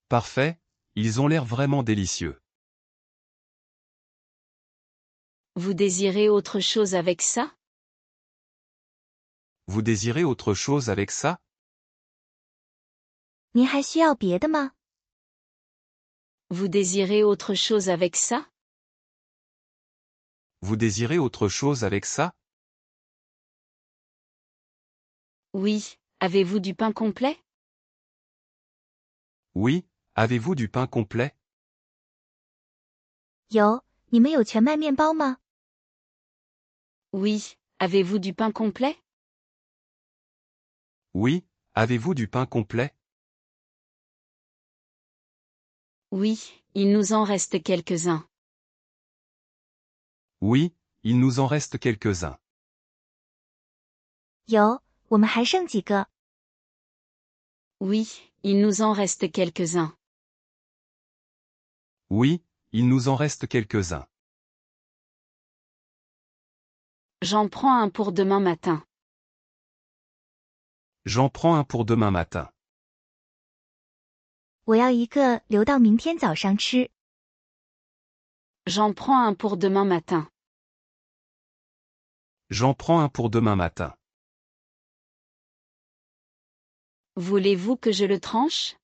S3: Parfait, ils ont l'air vraiment délicieux.
S2: Vous désirez autre chose avec ça?
S3: Vous désirez autre chose avec ça?
S4: 您还需要别的吗？
S2: Vous désirez autre chose avec ça?
S3: Vous désirez autre chose avec ça?
S2: Oui, avez-vous du pain complet?
S3: Oui, avez-vous du pain complet?
S4: 有，你们有全麦面包吗？
S2: Oui, avez-vous du pain complet?
S3: Oui, avez-vous du pain complet?
S2: Oui, il nous en reste quelques-uns.
S3: Oui, il nous en reste quelques-uns.
S4: 有，我们还剩几个？
S2: Oui, il nous en reste quelques-uns.
S3: Oui, il nous en reste quelques-uns.
S2: J'en prends un pour demain matin.
S3: J'en prends un pour demain matin.
S4: 我要一个留到明天早上吃。
S2: J'en prends un pour demain matin.
S3: J'en prends un pour demain matin.
S2: Voulez-vous que je le tranche?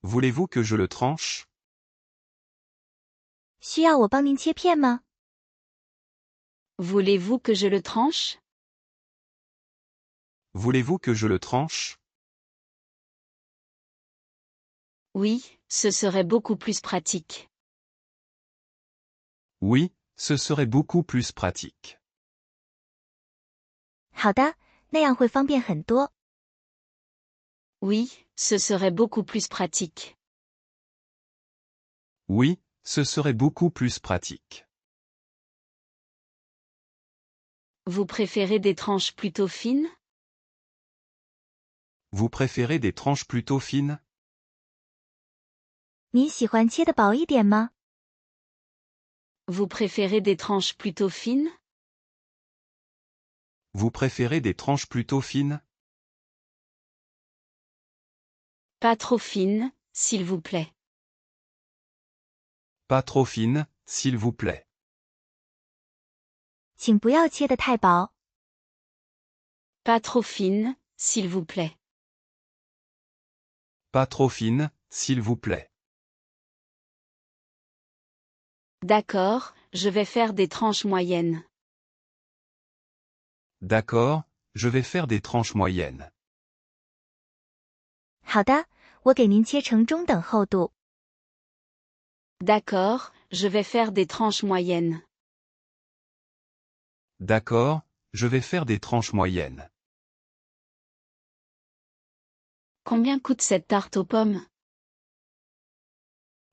S3: Voulez-vous que je le tranche?
S4: 需要我帮您切片吗？
S2: Voulez-vous que je le tranche?
S3: Voulez-vous que je le tranche?
S2: Oui, ce serait beaucoup plus pratique.
S3: Oui, ce serait beaucoup plus pratique.
S4: 好的，那样会方便很多。
S2: Oui, ce serait beaucoup plus pratique.
S3: Oui, ce serait beaucoup plus pratique.
S2: Vous préférez des tranches plutôt fines?
S3: Vous préférez des tranches plutôt fines?
S4: 你喜欢切的薄一点吗？
S2: Vous préférez des tranches plutôt fines?
S3: Vous préférez des tranches plutôt fines?
S2: Pas trop fines, s'il vous plaît.
S3: Pas trop fines, s'il vous plaît.
S4: 请不要切得太薄。
S2: Pas trop fines, s'il vous plaît.
S3: Pas trop fines, s'il vous plaît.
S2: D'accord, je vais faire des tranches moyennes.
S3: D'accord, je vais faire des tranches moyennes.
S4: 好的，我给您切成中等厚度。
S2: D'accord, je vais faire des tranches moyennes.
S3: D'accord, je vais faire des tranches moyennes.
S2: Combien coûte cette tarte aux pommes?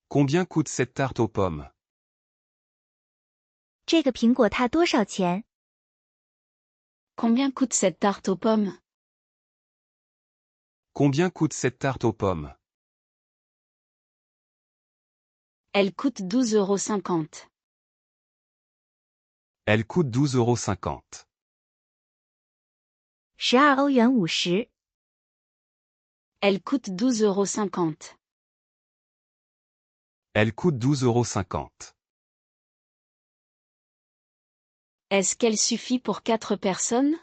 S3: Combien coûte cette tarte aux pommes?
S4: 这个苹果它多少钱？
S2: Combien coûte cette tarte aux pommes?
S3: Combien coûte cette tarte aux pommes?
S2: Elle coûte 12,50 €.
S3: Elle coûte 12,50 €.
S4: 12欧元50。
S2: Elle coûte 12,50 €.
S3: Elle coûte 12,50 €.
S2: Est-ce qu'elle suffit pour 4 personnes?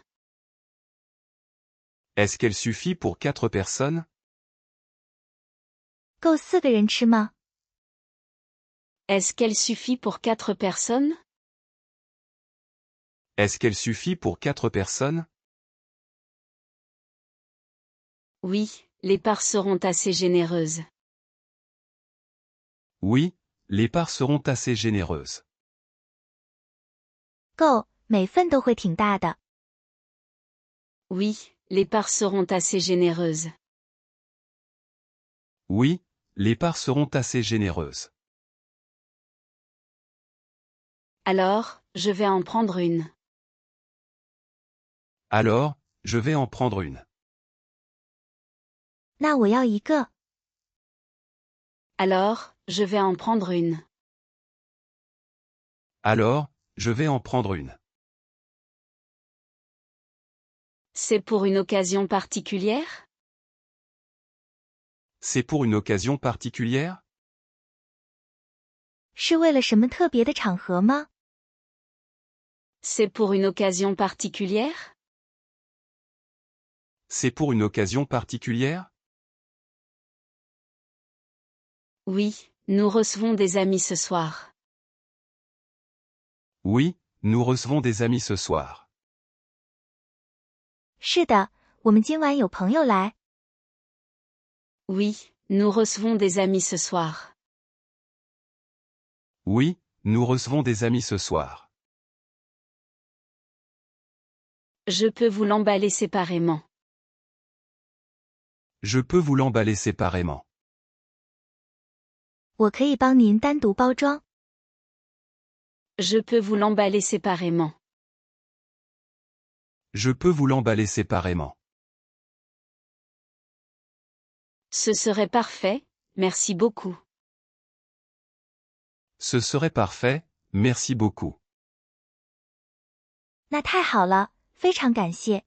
S3: Est-ce qu'elle suffit pour 4 personnes?
S4: 够4个人吃吗？
S2: Est-ce qu'elle suffit pour 4 personnes?
S3: Est-ce qu'elle suffit pour 4 personnes?
S2: Oui, les parts seront assez généreuses.
S3: Oui, les parts seront assez généreuses.
S4: 够，每份都会挺大的。
S2: Oui, les parts seront assez généreuses.
S3: Oui, les parts seront assez généreuses.
S2: Alors, je vais en prendre une.
S3: Alors, je vais en prendre une.
S4: 那我要一个。
S2: Alors, je vais en prendre une.
S3: Alors, je vais en prendre une.
S2: C'est pour une occasion particulière?
S3: C'est pour une occasion particulière?
S4: 是为了什么特别的场合吗？
S2: C'est pour une occasion particulière?
S3: C'est pour une occasion particulière?
S2: Oui, nous recevons des amis ce soir.
S3: Oui, nous recevons des amis ce soir.
S4: 是的，我们今晚有朋友来。
S2: Oui, nous recevons des amis ce soir.
S3: Oui, nous recevons des amis ce soir.
S2: Je peux vous l'emballer séparément.
S3: Je peux vous l'emballer séparément.
S4: 我可以帮您单独包装。
S2: Je peux vous l'emballer séparément.
S3: Je peux vous l'emballer séparément.
S2: Ce serait parfait, merci beaucoup.
S3: Ce serait parfait, merci beaucoup.
S4: 那太好了，非常感谢。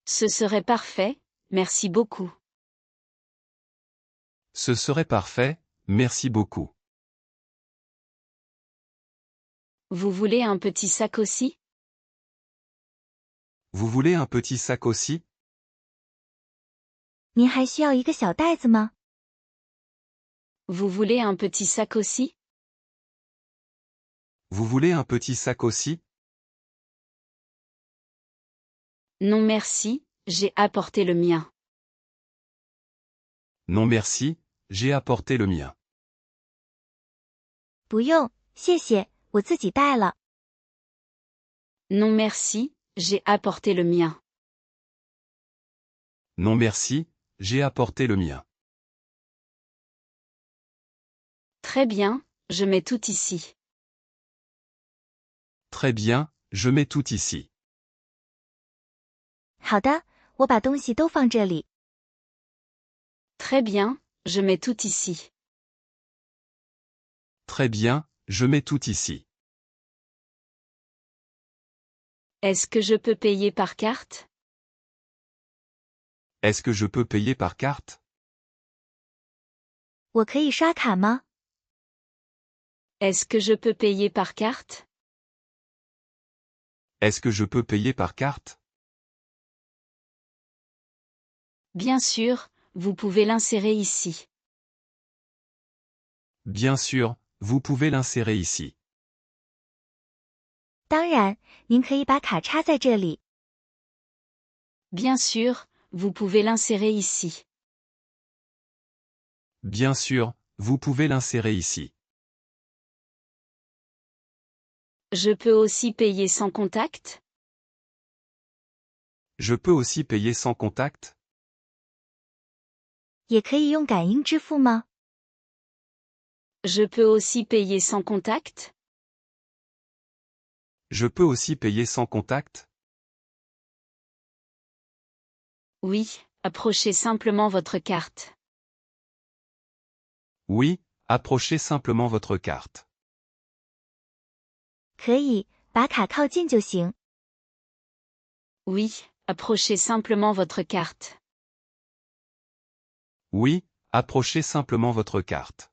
S2: Ce serait parfait, merci beaucoup.
S3: Ce serait parfait, merci beaucoup.
S2: Vous voulez un petit sac aussi?
S3: Vous voulez un petit sac aussi?
S4: 您还需要一个小袋子吗？
S2: Vous voulez un petit sac aussi?
S3: Vous voulez un petit sac aussi?
S2: Non merci, j'ai apporté le mien.
S3: Non merci, j'ai apporté le mien.
S4: 不用，谢谢，我自己带了。
S2: Non merci, j'ai apporté le mien.
S3: Non merci, j'ai apporté le mien.
S2: Très bien, je mets tout ici.
S3: Très bien, je mets tout ici.
S4: 好的，我把东西都放这里。
S2: Très bien, je mets tout ici.
S3: Très bien, je mets tout ici.
S2: Est-ce que je peux payer par carte?
S3: Est-ce que je peux payer par carte?
S4: 我可以刷卡吗？
S2: Est-ce que je peux payer par carte?
S3: Est-ce que je peux payer par carte?
S2: Bien sûr, vous pouvez l'insérer ici.
S3: Bien sûr, vous pouvez l'insérer ici.
S4: 当然，您可以把卡插在这里。
S2: Bien sûr, vous pouvez l'insérer ici.
S3: Bien sûr, vous pouvez l'insérer ici.
S2: Je peux aussi payer sans contact?
S3: Je peux aussi payer sans contact?
S4: 也可以用感应支付吗？
S2: Je peux aussi payer sans contact?
S3: Je peux aussi payer sans contact?
S2: Oui, approchez simplement votre carte.
S3: Oui, approchez simplement votre carte.
S4: 可以，把卡靠近就行。
S2: Oui, approchez simplement votre carte.
S3: Oui, approchez simplement votre carte.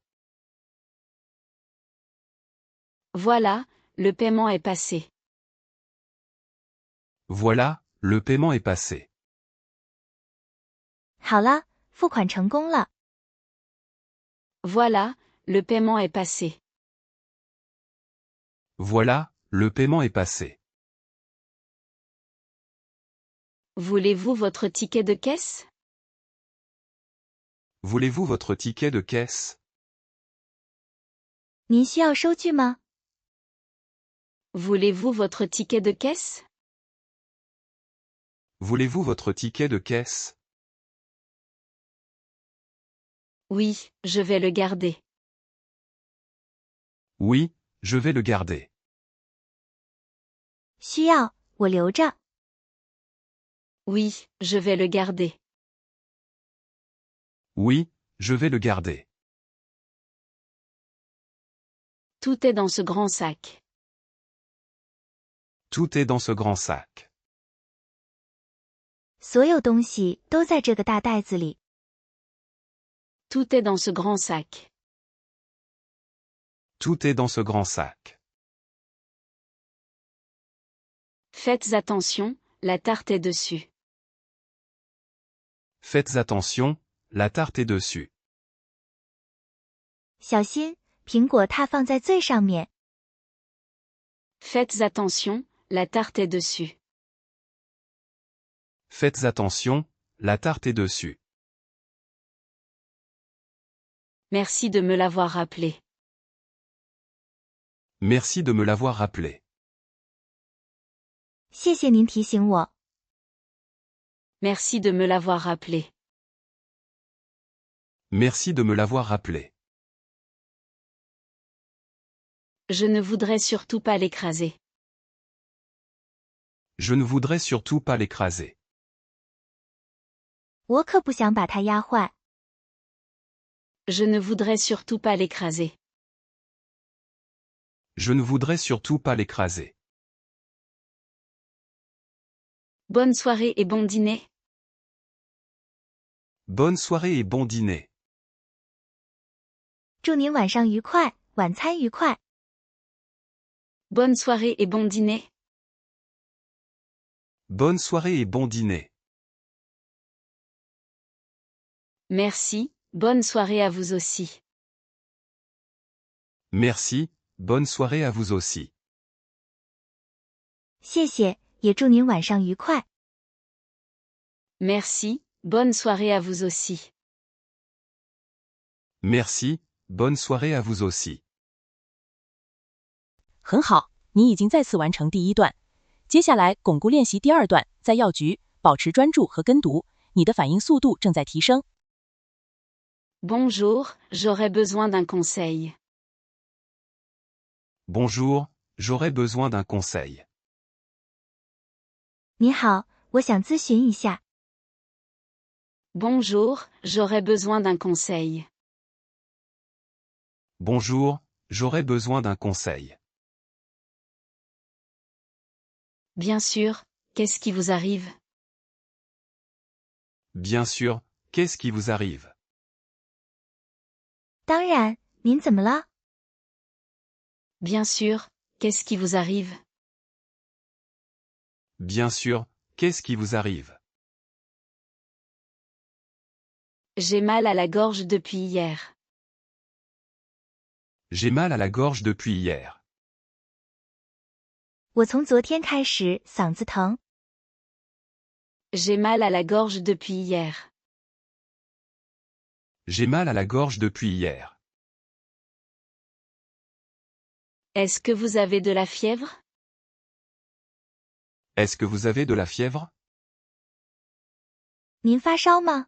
S2: Voilà, le paiement est passé.
S3: Voilà, le paiement est passé.
S4: 好了，付款成功了。
S2: Voilà, le paiement est passé.
S3: Voilà, le paiement est passé.
S2: Voulez-vous votre ticket de caisse?
S3: Voulez-vous votre ticket de caisse?
S4: 您需要收据吗？
S2: Voulez-vous votre ticket de caisse?
S3: Voulez-vous votre ticket de caisse?
S2: Oui, je vais le garder.
S3: Oui, je vais le garder.
S4: 需要，我留着。
S2: Oui, je vais le garder.
S3: Oui, je vais le garder.
S2: Tout est dans ce grand sac.
S3: Tout est dans ce grand sac.
S4: 所有东西都在这个大袋子里。
S2: Tout est dans ce grand sac.
S3: Tout est dans ce grand sac.
S2: Faites attention, la tarte est dessus.
S3: Faites attention, la tarte est dessus.
S4: 小心，苹果踏放在最上面。
S2: Faites attention, la tarte est dessus.
S3: Faites attention, la tarte est dessus.
S2: Merci de me l'avoir rappelé.
S3: Merci de me l'avoir rappelé.
S4: 谢谢您提醒我。
S2: Merci de me l'avoir rappelé.
S3: Merci de me l'avoir rappelé.
S2: Je ne voudrais surtout pas l'écraser.
S3: Je ne voudrais surtout pas l'écraser.
S4: 我可不想把它压坏。
S2: Je ne voudrais surtout pas l'écraser.
S3: Je ne voudrais surtout pas l'écraser.
S2: Bonne soirée et bon dîner.
S3: Bonne soirée et bon dîner.
S4: 祝您晚上愉快，晚餐愉快。
S2: Bonne soirée et bon dîner.
S3: Bonne soirée et bon dîner.
S2: Merci, bonne soirée à vous aussi.
S3: Merci, bonne soirée à vous aussi.
S4: 谢谢，也祝您晚上愉快。
S2: Merci, bonne soirée à vous aussi.
S3: Merci, bonne soirée à vous aussi.
S5: 很好，你已经再次完成第一段。接下来巩固练习第二段，在药局保持专注和跟读，你的反应速度正在提升。
S2: Bonjour, j'aurais besoin d'un conseil.
S3: Bonjour, j'aurais besoin d'un conseil.
S4: 你好，我想咨询一下。
S2: Bonjour, j'aurais besoin d'un conseil.
S3: Bonjour, j'aurais besoin d'un conseil.
S2: Bien sûr, qu'est-ce qui vous arrive?
S3: Bien sûr, qu'est-ce qui vous arrive?
S4: 当然，您怎么了？
S2: Bien sûr, qu'est-ce qui vous arrive?
S3: Bien sûr, qu'est-ce qui vous arrive?
S2: J'ai mal à la gorge depuis hier.
S3: J'ai mal à la gorge depuis hier.
S4: 我从昨天开始嗓子疼。
S2: J'ai mal à la gorge depuis hier.
S3: J'ai mal à la gorge depuis hier.
S2: Est-ce que vous avez de la fièvre?
S3: Est-ce que vous avez de la fièvre?
S4: 您发烧吗？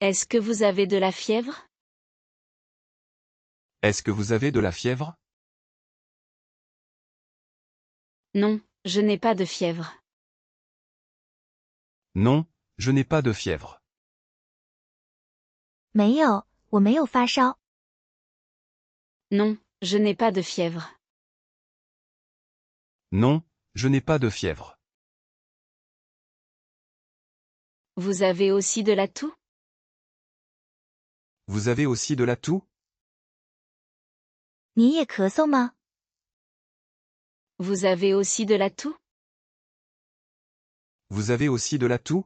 S2: Est-ce que vous avez de la fièvre?
S3: Est-ce que vous avez de la fièvre?
S2: Non, je n'ai pas de fièvre.
S3: Non, je n'ai pas de fièvre.
S4: 没有，我没有发烧。
S2: Non, je n'ai pas de fièvre.
S3: Non, je n'ai pas de fièvre.
S2: Vous avez aussi de la toux?
S3: Vous avez aussi de la toux?
S4: 你也咳嗽吗？
S2: Vous avez aussi de la toux?
S3: Vous avez aussi de la toux?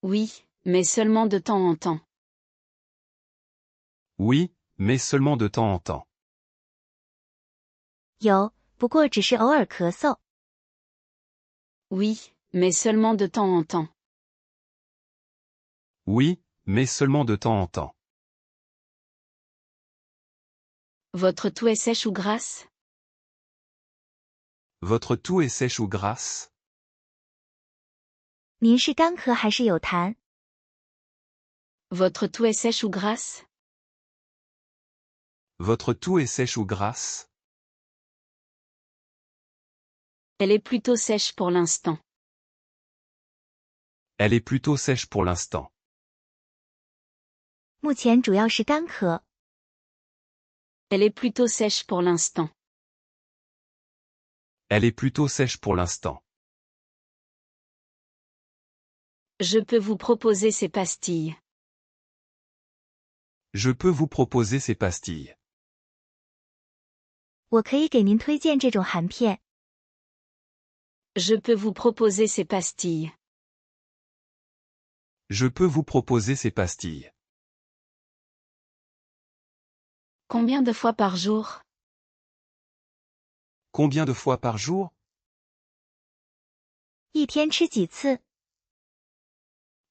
S2: Oui, mais seulement de temps en temps.
S3: Oui, mais seulement de temps en temps.
S4: 有，不过只是偶尔咳嗽。
S2: Oui, mais seulement de temps en temps.
S3: Oui, mais seulement de temps en temps.
S2: Votre toux est sèche ou grasse?
S3: Votre toux est sèche ou grasse?
S4: 您是干咳还是有痰？
S2: Votre toux est sèche ou grasse?
S3: Votre toux est sèche ou grasse?
S2: Elle est plutôt sèche pour l'instant.
S3: Elle est plutôt sèche pour l'instant.
S4: 目前主要是干咳。
S2: Elle est plutôt sèche pour l'instant.
S3: Elle est plutôt sèche pour l'instant.
S2: Je peux vous proposer ces pastilles.
S3: Je peux vous proposer ces pastilles.
S4: 我可以给您推荐这种含片。
S2: Je peux vous proposer ces pastilles.
S3: Je peux vous proposer ces pastilles.
S2: Combien de fois par jour?
S3: Combien de fois par jour?
S4: 一天吃几次？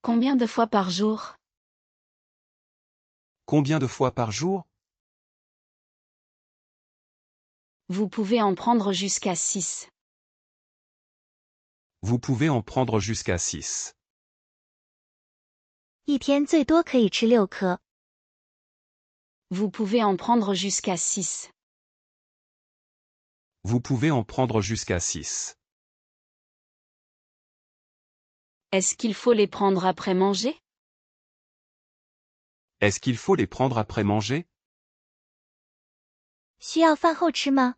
S2: Combien de fois par jour?
S3: Combien de fois par jour?
S2: Vous pouvez en prendre jusqu'à 6.
S3: Vous pouvez en prendre jusqu'à 6.
S4: 一天最多可以吃6颗。
S2: Vous pouvez en prendre jusqu'à 6.
S3: Vous pouvez en prendre jusqu'à 6.
S2: Est-ce qu'il faut les prendre après manger?
S3: Est-ce qu'il faut les prendre après manger?
S4: 需要饭后吃吗？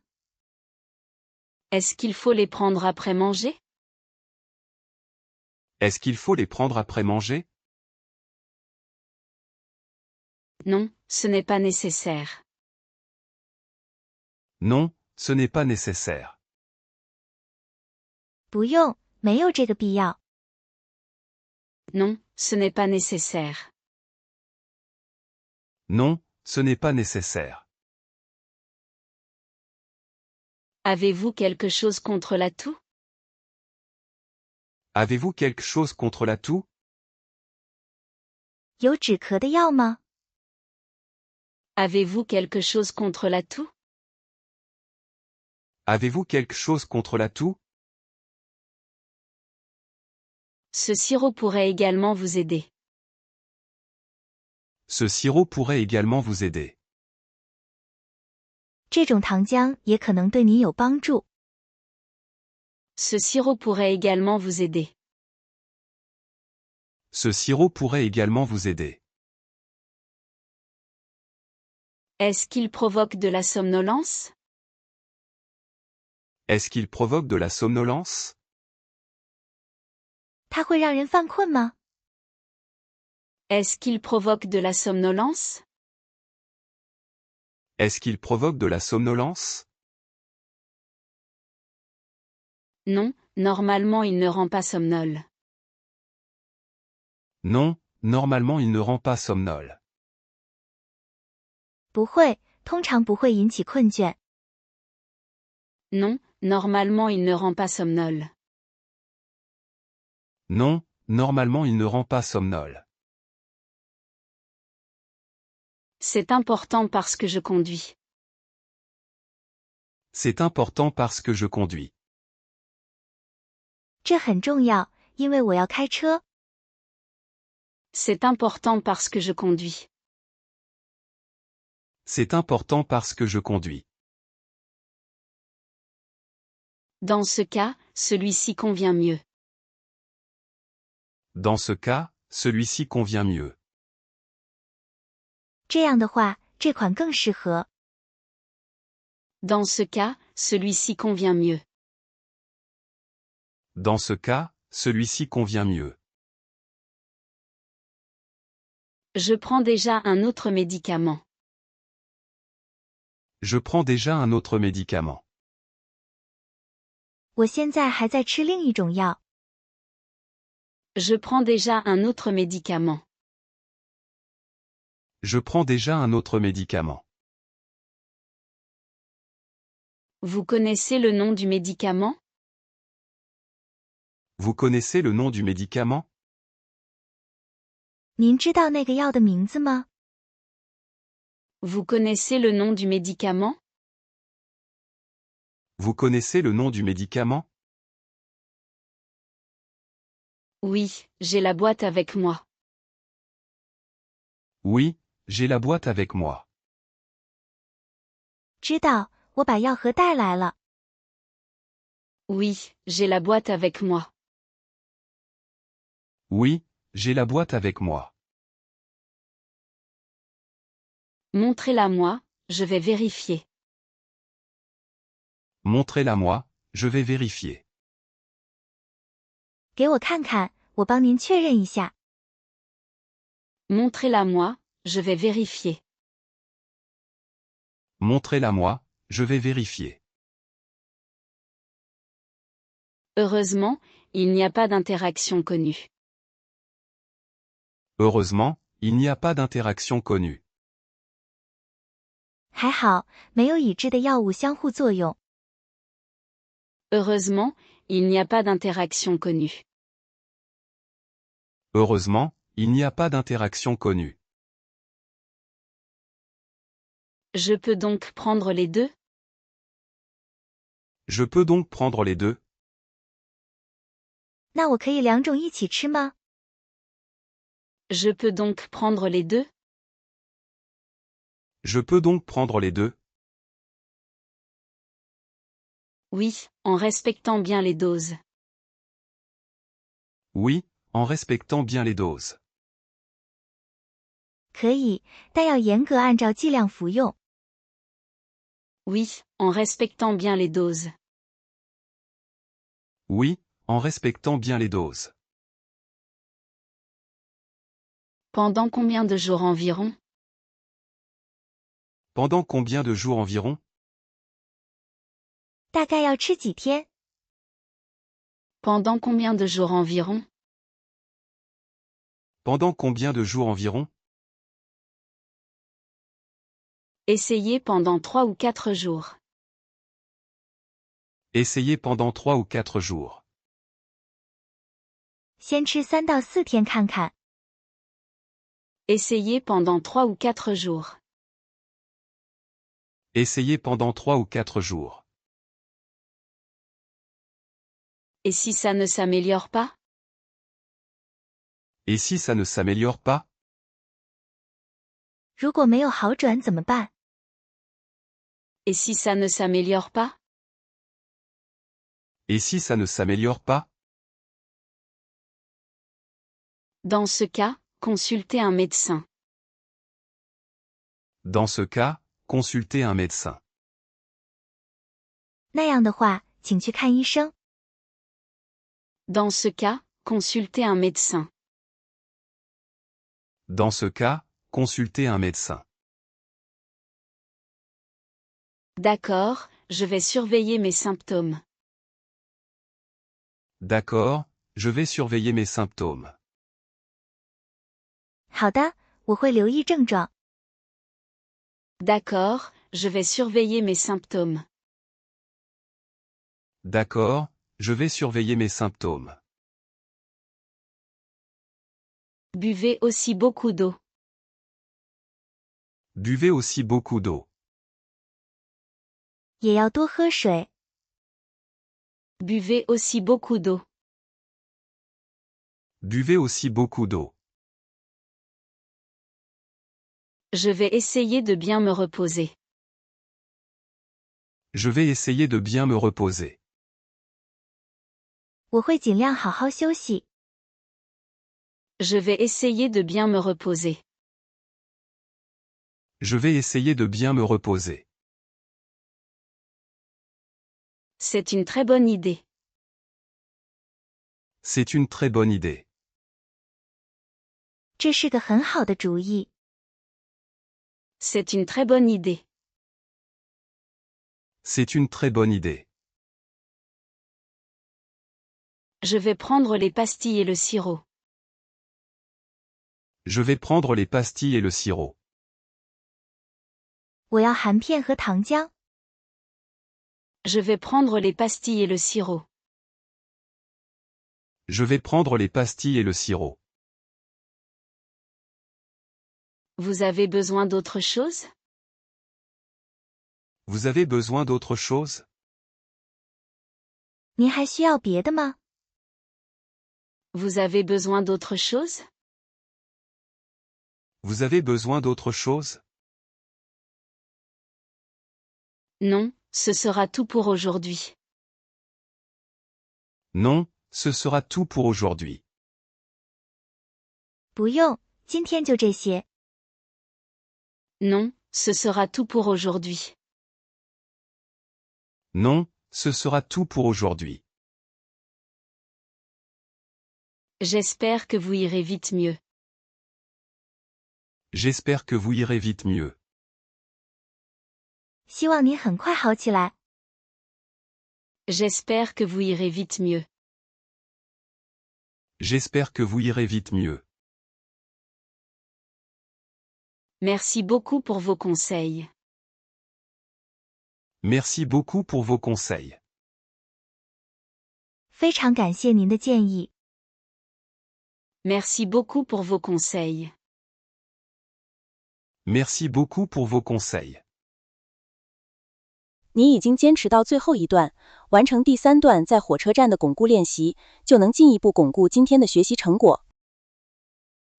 S2: Est-ce qu'il faut les prendre après manger?
S3: Est-ce qu'il faut les prendre après manger?
S2: Non, ce n'est pas nécessaire.
S3: Non, ce n'est pas nécessaire.
S4: 不用，没有这个必要。
S2: Non, ce n'est pas nécessaire.
S3: Non, ce n'est pas nécessaire.
S2: Avez-vous quelque chose contre la toux?
S3: Avez-vous quelque chose contre la toux?
S4: 有止咳的药吗？
S2: Avez-vous quelque chose contre la toux?
S3: Avez-vous quelque chose contre la toux?
S2: Ce sirop pourrait également vous aider.
S3: Ce sirop pourrait également vous aider.
S4: 这种糖浆也可能对你有帮助。
S2: Ce sirop pourrait également vous aider.
S3: Ce sirop pourrait également vous aider.
S2: Est-ce qu'il provoque de la somnolence?
S3: Est-ce qu'il provoque de la somnolence?
S4: 它会让人犯困吗？
S2: Est-ce qu'il provoque de la somnolence?
S3: Est-ce qu'il provoque de la somnolence?
S2: Non, normalement il ne rend pas somnol.
S3: Non, normalement il ne rend pas somnol.
S4: 不会，通常不会引起困倦。
S2: Non, normalement il ne rend pas somnol.
S3: Non, normalement il ne rend pas somnol.
S2: C'est important parce que je conduis.
S3: C'est important parce que je conduis.
S4: 这很重要，因为我要开车。
S2: C'est important parce que je conduis.
S3: C'est important parce que je conduis.
S2: Dans ce cas, celui-ci convient mieux.
S3: Dans ce cas, celui-ci convient mieux.
S4: 这样的话，这款更适合。
S2: Dans ce cas, celui-ci convient mieux.
S3: Dans ce cas, celui-ci convient mieux.
S2: Je prends déjà un autre médicament.
S3: Je prends déjà un autre médicament.
S4: 我现在还在吃另一种药。
S2: Je prends déjà un autre médicament.
S3: Je prends déjà un autre médicament.
S2: Vous connaissez le nom du médicament?
S3: Vous connaissez le nom du médicament?
S4: 您知道那个药的名字吗？
S2: Vous connaissez le nom du médicament?
S3: Vous connaissez le nom du médicament?
S2: Oui, j'ai la boîte avec moi.
S3: Oui, j'ai la boîte avec moi.
S4: 知道，我把药盒带来了。
S2: Oui, j'ai la boîte avec moi.
S3: Oui, j'ai la boîte avec moi.
S2: Montrez-la-moi, je vais vérifier.
S3: Montrez-la-moi, je vais vérifier.
S4: 给我看看，我帮您确认一下。
S2: Montrez-la-moi, je vais vérifier.
S3: Montrez-la-moi, je vais vérifier.
S2: Heureusement, il n'y a pas d'interaction connue.
S3: Heureusement, il n'y a pas d'interaction connue.
S4: 还好，没有已知的药物相互作用。
S2: Heureusement, il n'y a pas d'interaction connue.
S3: Heureusement, il n'y a pas d'interaction connue.
S2: Je peux donc prendre les deux?
S3: Je peux donc prendre les deux?
S4: 那我可以两种一起吃吗？
S2: Je peux donc prendre les deux?
S3: Je peux donc prendre les deux?
S2: Oui, en respectant bien les doses.
S3: Oui, en respectant bien les doses.
S4: 可以，但要严格按照剂量服用。
S2: Oui, en respectant bien les doses.
S3: Oui, en respectant bien les doses.
S2: Pendant combien de jours environ?
S3: Pendant combien de jours environ?
S4: 大概要吃几天？
S2: Pendant combien de jours environ?
S3: Pendant combien de jours environ?
S2: Essayez pendant 3 ou 4 jours.
S3: Essayez pendant 3 ou 4 jours.
S4: 先吃3到4天看看。
S2: Essayez pendant 3 ou 4 jours.
S3: Essayez pendant 3 ou 4 jours.
S2: Et si ça ne s'améliore pas?
S3: Et si ça ne s'améliore pas?
S4: 如果没有好转怎么办？
S2: Et si ça ne s'améliore pas?
S3: Et si ça ne s'améliore pas?
S2: Dans ce cas, consultez un médecin.
S3: Dans ce cas, consultez un médecin.
S4: 那样的话，请去看医生。
S2: Dans ce cas, consultez un médecin.
S3: Dans ce cas, consultez un médecin.
S2: D'accord, je vais surveiller mes symptômes.
S3: D'accord, je vais surveiller mes symptômes.
S4: 好的，我会留意症状。
S2: D'accord, je vais surveiller mes symptômes.
S3: D'accord, je vais surveiller mes symptômes.
S2: Buvez aussi beaucoup d'eau.
S3: Buvez aussi beaucoup d'eau.
S4: 也要多喝水。
S2: Buvez aussi beaucoup d'eau.
S3: Buvez aussi beaucoup d'eau.
S2: Je vais essayer de bien me reposer.
S3: Je vais essayer de bien me reposer.
S4: 我会尽量好好休息。
S2: Je vais essayer de bien me reposer.
S3: Je vais essayer de bien me reposer.
S2: C'est une très bonne idée.
S3: C'est une très bonne idée.
S4: 这是个很好的主意。
S2: C'est une très bonne idée.
S3: C'est une très bonne idée.
S2: Je vais prendre les pastilles et le sirop.
S3: Je vais prendre les pastilles et le sirop.
S4: 我要含片和糖浆。
S2: Je vais prendre les pastilles et le sirop.
S3: Je vais prendre les pastilles et le sirop.
S2: Vous avez besoin d'autre chose?
S3: Vous avez besoin d'autre chose?
S4: 您还需要别的吗？
S2: Vous avez besoin d'autre chose?
S3: Vous avez besoin d'autre chose?
S2: Non, ce sera tout pour aujourd'hui.
S3: Non, ce sera tout pour aujourd'hui.
S4: 不用，今天就这些。
S2: Non, ce sera tout pour aujourd'hui.
S3: Non, ce sera tout pour aujourd'hui.
S2: J'espère que vous irez vite mieux.
S3: J'espère que vous irez vite mieux.
S4: 希望您很快好起来。
S2: J'espère que vous irez vite mieux.
S3: J'espère que vous irez vite mieux.
S2: Merci beaucoup pour vos conseils.
S3: Merci beaucoup pour vos conseils.
S4: 非常感谢您的建议。
S2: Merci beaucoup pour vos conseils.
S3: Merci beaucoup pour vos conseils.
S5: 你已经坚持到最后一段，完成第3段在火车站的巩固练习，就能进一步巩固今天的学习成果。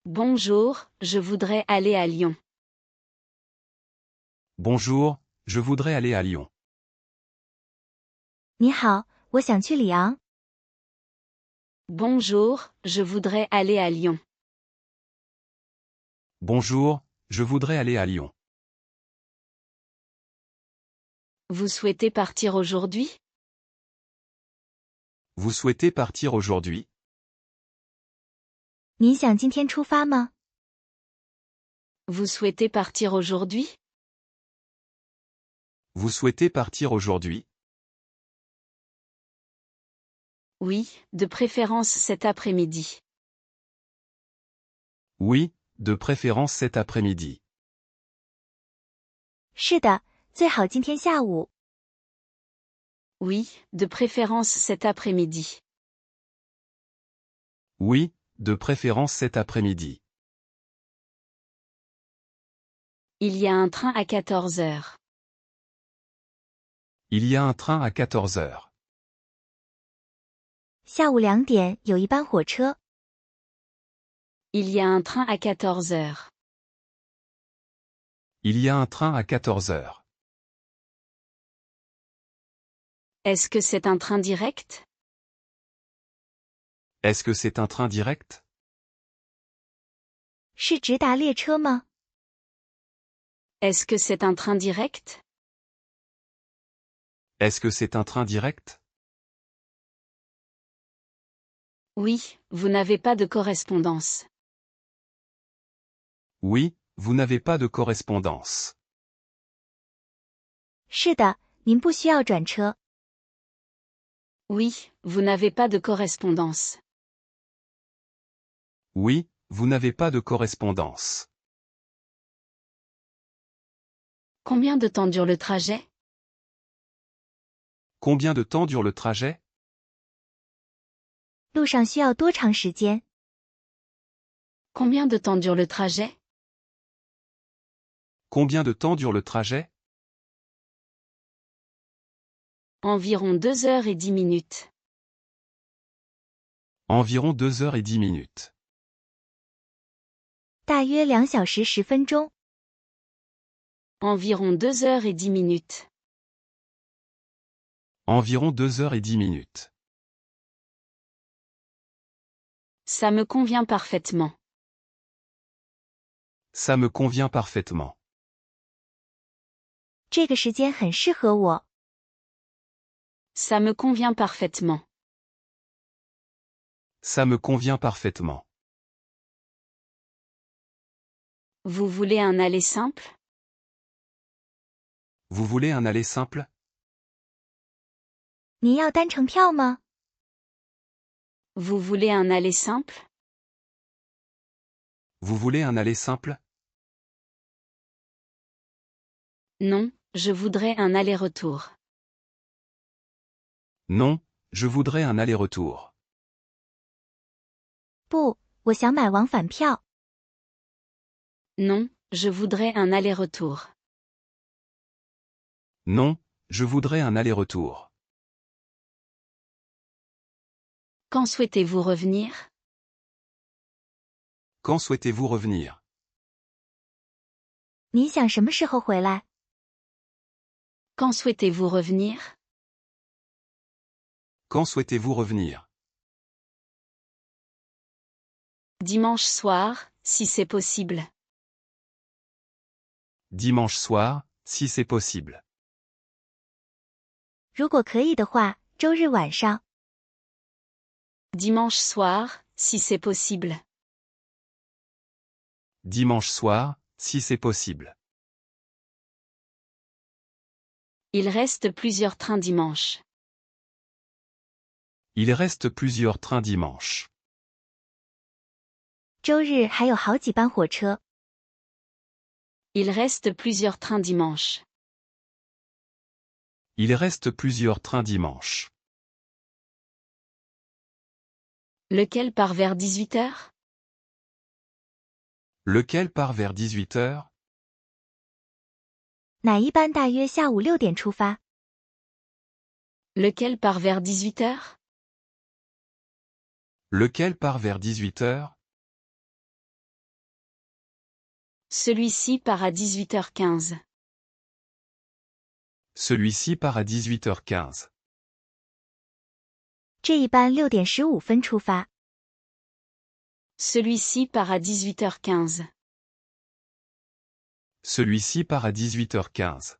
S2: Bonjour, je voudrais aller à Lyon.
S3: Bonjour, je voudrais aller à Lyon.
S4: 你好，我想去里昂。
S2: Bonjour, je voudrais aller à Lyon.
S3: Bonjour, je voudrais aller à Lyon.
S2: Vous souhaitez partir aujourd'hui?
S3: Vous souhaitez partir aujourd'hui?
S4: 你想今天出发吗？
S2: Vous souhaitez partir aujourd'hui?
S3: Vous souhaitez partir aujourd'hui?
S2: Oui, de préférence cet après-midi.
S3: Oui, de préférence cet après-midi.
S4: 是的，最好今天下午。
S2: Oui, de préférence cet après-midi.
S3: Oui, de préférence cet après-midi.
S2: Il y a un train à 14 heures.
S3: Il y a un train à 14 heures.
S4: 下午2点有一班火车。
S2: Il y a un train à 14 heures.
S3: Il y a un train à 14 heures.
S2: Est-ce que c'est un train direct?
S3: Est-ce que c'est un train direct?
S4: 是直达列车吗？
S2: Est-ce que c'est un train direct?
S3: Est-ce que c'est un train direct?
S2: Oui, vous n'avez pas de correspondance.
S3: Oui, vous n'avez pas de correspondance.
S4: 是的，您不需要转车。
S2: Oui, vous n'avez pas de correspondance.
S3: Oui, vous n'avez pas de correspondance.
S2: Combien de temps dure le trajet?
S3: Combien de temps dure le trajet?
S4: 路上需要多长时间？
S2: Combien de temps dure le trajet?
S3: Combien de temps dure le trajet?
S2: Environ 2 heures et 10 minutes.
S3: Environ 2 heures et 10 minutes.
S4: 大约2小时10分钟。
S2: Environ 2 heures et 10 minutes.
S3: Environ 2 heures et 10 minutes.
S2: Ça me convient parfaitement.
S3: Ça me convient parfaitement.
S4: 这个时间很适合我。
S2: Ça me convient parfaitement.
S3: Ça me convient parfaitement.
S2: Vous voulez un aller simple?
S3: Vous voulez un aller simple?
S4: 您要单程票吗？
S2: Vous voulez un aller simple?
S3: Vous voulez un aller simple?
S2: Non, je voudrais un aller-retour.
S3: Non, je voudrais un aller-retour.
S4: 不，我想买往返票。
S2: Non, je voudrais un aller-retour.
S3: Non, je voudrais un aller-retour.
S2: Quand souhaitez-vous revenir?
S3: Quand souhaitez-vous revenir?
S4: 你想什么时候回来？
S2: Quand souhaitez-vous revenir?
S3: Quand souhaitez-vous revenir?
S2: Dimanche soir, si c'est possible.
S3: Dimanche soir, si c'est possible.
S4: 如果可以的话，周日晚上。
S2: Dimanche soir, si c'est possible.
S3: Dimanche soir, si c'est possible.
S2: Il reste plusieurs trains dimanche.
S3: Il reste plusieurs trains dimanche.
S4: 周日还有好几班火车。
S2: Il reste plusieurs trains dimanche.
S3: Il reste plusieurs trains dimanche.
S2: Lequel part vers 18 heures?
S3: Lequel part vers 18 heures?
S4: 哪一班大约下午6点出发？
S2: Lequel part vers 18 heures?
S3: Lequel part vers 18 heures?
S2: Celui-ci part à 18h15.
S3: Celui-ci part à 18h15.
S4: 这一班6点15分出发。
S2: Celui-ci part à 18h15.
S3: Celui-ci part à 18h15.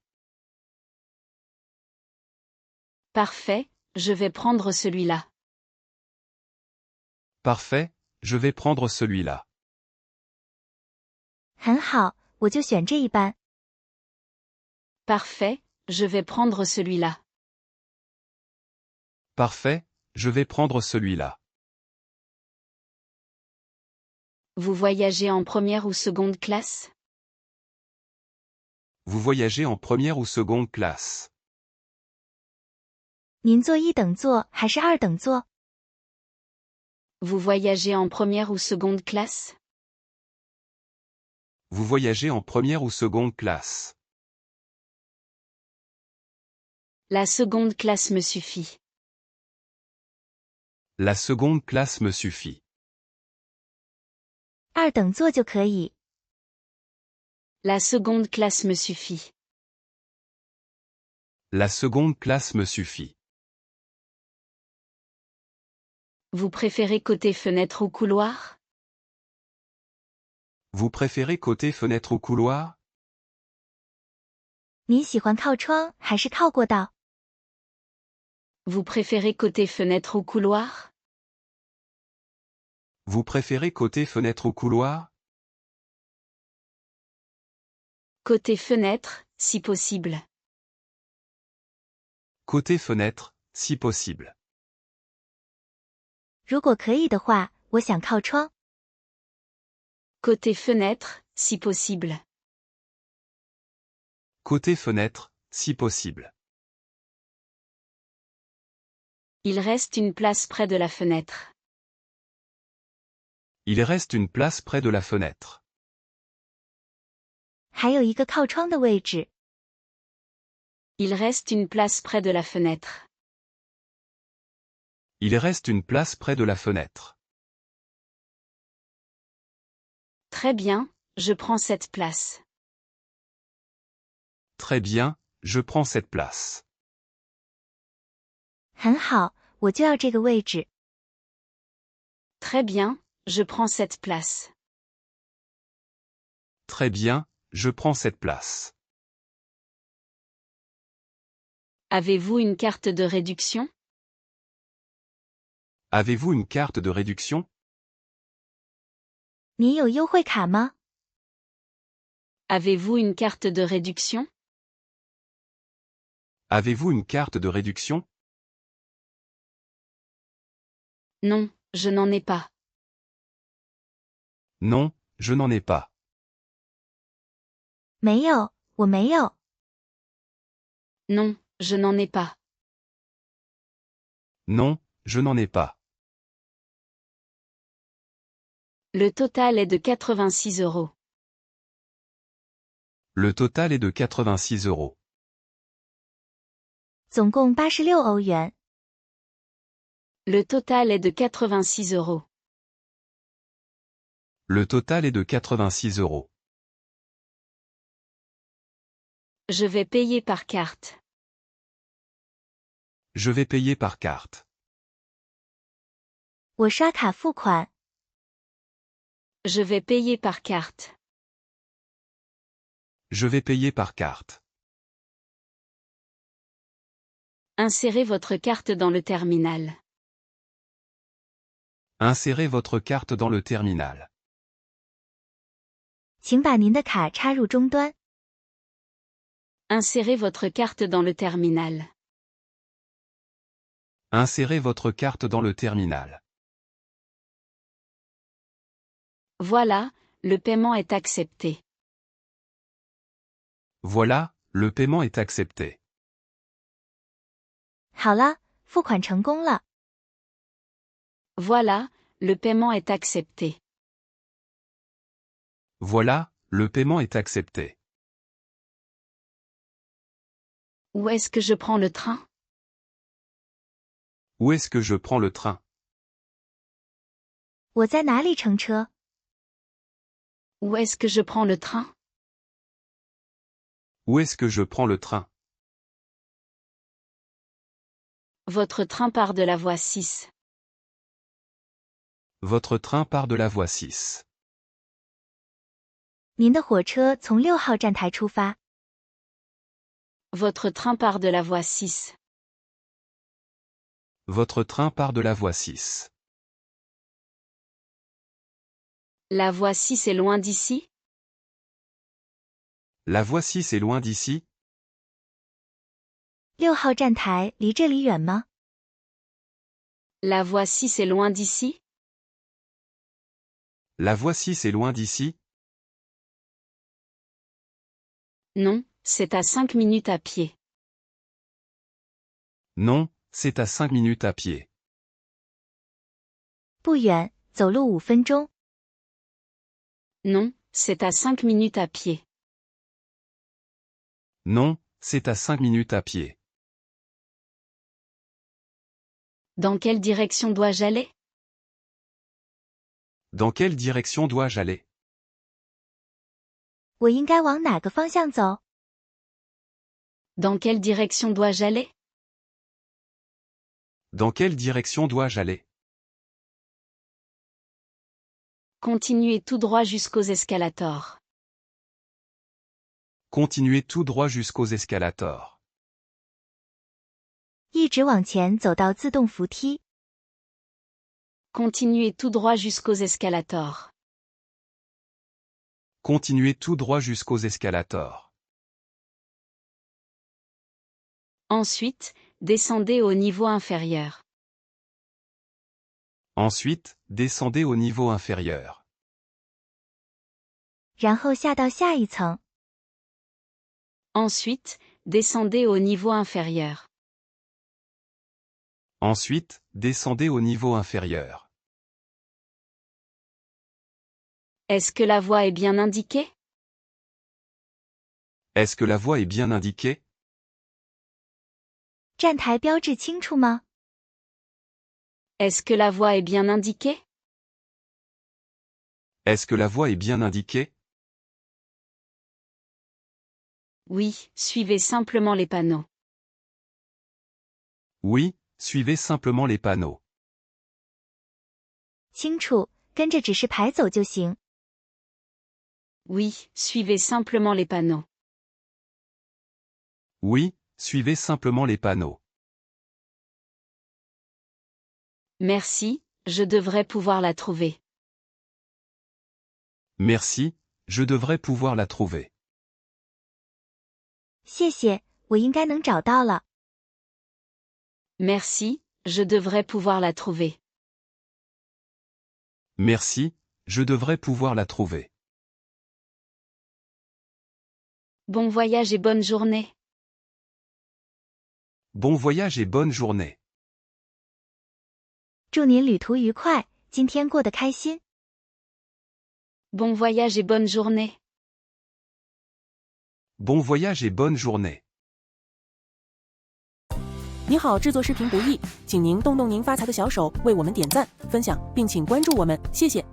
S2: Parfait, je vais prendre celui-là.
S3: Parfait, je vais prendre celui-là.
S4: 很好，我就选这一班。
S2: Parfait, je vais prendre celui-là.
S3: Parfait, je vais prendre celui-là.
S2: Vous voyagez en première ou seconde classe?
S3: Vous voyagez en première ou seconde classe?
S4: 您坐一等座还是二等座？
S2: Vous voyagez en première ou seconde classe?
S3: Vous voyagez en première ou seconde classe?
S2: La seconde classe me suffit.
S3: La seconde classe me suffit.
S4: 二等座就可以。
S2: La seconde classe me suffit.
S3: La seconde classe me suffit.
S2: Vous préférez côté fenêtre ou couloir?
S3: Vous préférez côté fenêtre ou couloir?
S4: 您喜欢靠窗还是靠过道？
S2: Vous préférez côté fenêtre ou couloir?
S3: Vous préférez côté fenêtre ou couloir?
S2: Côté fenêtre, si possible.
S3: Côté fenêtre, si possible.
S4: 如果可以的话，我想靠窗。
S2: Côté fenêtre, si possible.
S3: Côté fenêtre, si possible.
S2: Il reste une place près de la fenêtre.
S3: Il reste une place près de la fenêtre.
S4: 还有一个靠窗的位置。
S2: Il reste une place près de la fenêtre.
S3: Il reste une place près de la fenêtre.
S2: Très bien, je prends cette place.
S3: Très bien, je prends cette place.
S4: 很好，我就要这个位置。
S2: Très bien, je prends cette place.
S3: Très bien, je prends cette place.
S2: Avez-vous une carte de réduction?
S3: Avez-vous une carte de réduction?
S4: 你有优惠卡吗？
S2: Avez-vous une carte de réduction?
S3: Avez-vous une carte de réduction?
S2: Non, je n'en ai pas.
S3: Non, je n'en ai pas.
S4: 没有，我没有。
S2: Non, je n'en ai pas.
S3: Non, je n'en ai pas.
S2: Le total est de 86 €.
S3: Le total est de 86 euros.
S4: 总共86欧元。
S2: Le total est de 86 €.
S3: Le total est de 86 euros.
S2: Je vais payer par carte.
S3: Je vais payer par carte.
S4: 我刷卡付款。
S2: Je vais payer par carte.
S3: Je vais payer par carte.
S2: Insérez votre carte dans le terminal.
S3: Insérez votre carte dans le terminal.
S4: 请把您的卡插入终端。
S2: Insérez votre carte dans le terminal.
S3: Insérez votre carte dans le terminal.
S2: Voilà, le paiement est accepté.
S3: Voilà, le paiement est accepté.
S4: 好了，付款成功了。
S2: Voilà, le paiement est accepté.
S3: Voilà, le paiement est accepté.
S2: Où est-ce que je prends le train?
S3: Où est-ce que je prends le train?
S4: 我在哪里乘车？
S2: Où est-ce que je prends le train?
S3: Où est-ce que je prends le train?
S2: Votre train part de la voie 6.
S3: Votre train part de la voie 6.
S4: 您的火车从6号站台出发。
S2: Votre train part de la voie 6.
S3: Votre train part de la voie 6.
S2: La voie 6 est loin d'ici?
S3: La voie 6 est loin d'ici?
S4: 6号站台离这里远吗？
S2: La voie 6 est loin d'ici?
S3: La voie 6 est loin d'ici?
S2: Non, c'est à 5 minutes à pied.
S3: Non, c'est à 5 minutes à pied.
S4: 不远，走路5分钟。
S2: Non, c'est à 5 minutes à pied.
S3: Non, c'est à 5 minutes à pied.
S2: Dans quelle direction dois-je aller?
S3: Dans quelle direction dois-je aller?
S4: 我应该往哪个方向走？
S2: Dans quelle direction dois-je aller?
S3: Dans quelle direction dois-je aller?
S2: Continuez tout droit jusqu'aux escalators.
S3: Continuez tout droit jusqu'aux escalators.
S4: 一直往前走到自动扶梯。
S2: Continuez tout droit jusqu'aux escalators.
S3: Continuez tout droit jusqu'aux escalators.
S2: Ensuite, descendez au niveau inférieur.
S3: Ensuite, descendez au niveau inférieur.
S4: 然后下到下一层。
S2: Ensuite, descendez au niveau inférieur.
S3: Ensuite, descendez au niveau inférieur.
S2: Est-ce que la voie est bien indiquée?
S3: Est-ce que la voie est bien indiquée?
S4: 站台标志清楚吗？
S2: Est-ce que la voie est bien indiquée?
S3: Est-ce que la voie est bien indiquée?
S2: Oui, suivez simplement les panneaux.
S3: Oui, suivez simplement les panneaux.
S4: 清楚，跟着指示牌走就行。
S2: Oui, suivez simplement les panneaux.
S3: Oui, suivez simplement les panneaux.
S2: Merci, je devrais pouvoir la trouver.
S3: Merci, je devrais pouvoir la trouver.
S4: 谢谢，我应该能找到了。
S2: Merci, je devrais pouvoir la trouver.
S3: Merci, je devrais pouvoir la trouver.
S2: Bon voyage et bonne journée.
S3: Bon voyage et bonne journée.
S4: 祝您旅途愉快，今天过得开心。
S2: Bon voyage et bonne journée.
S3: Bon voyage et bonne journée.
S5: 你好，制作视频不易，请您动动您发财的小手，为我们点赞、分享，并请关注我们，谢谢。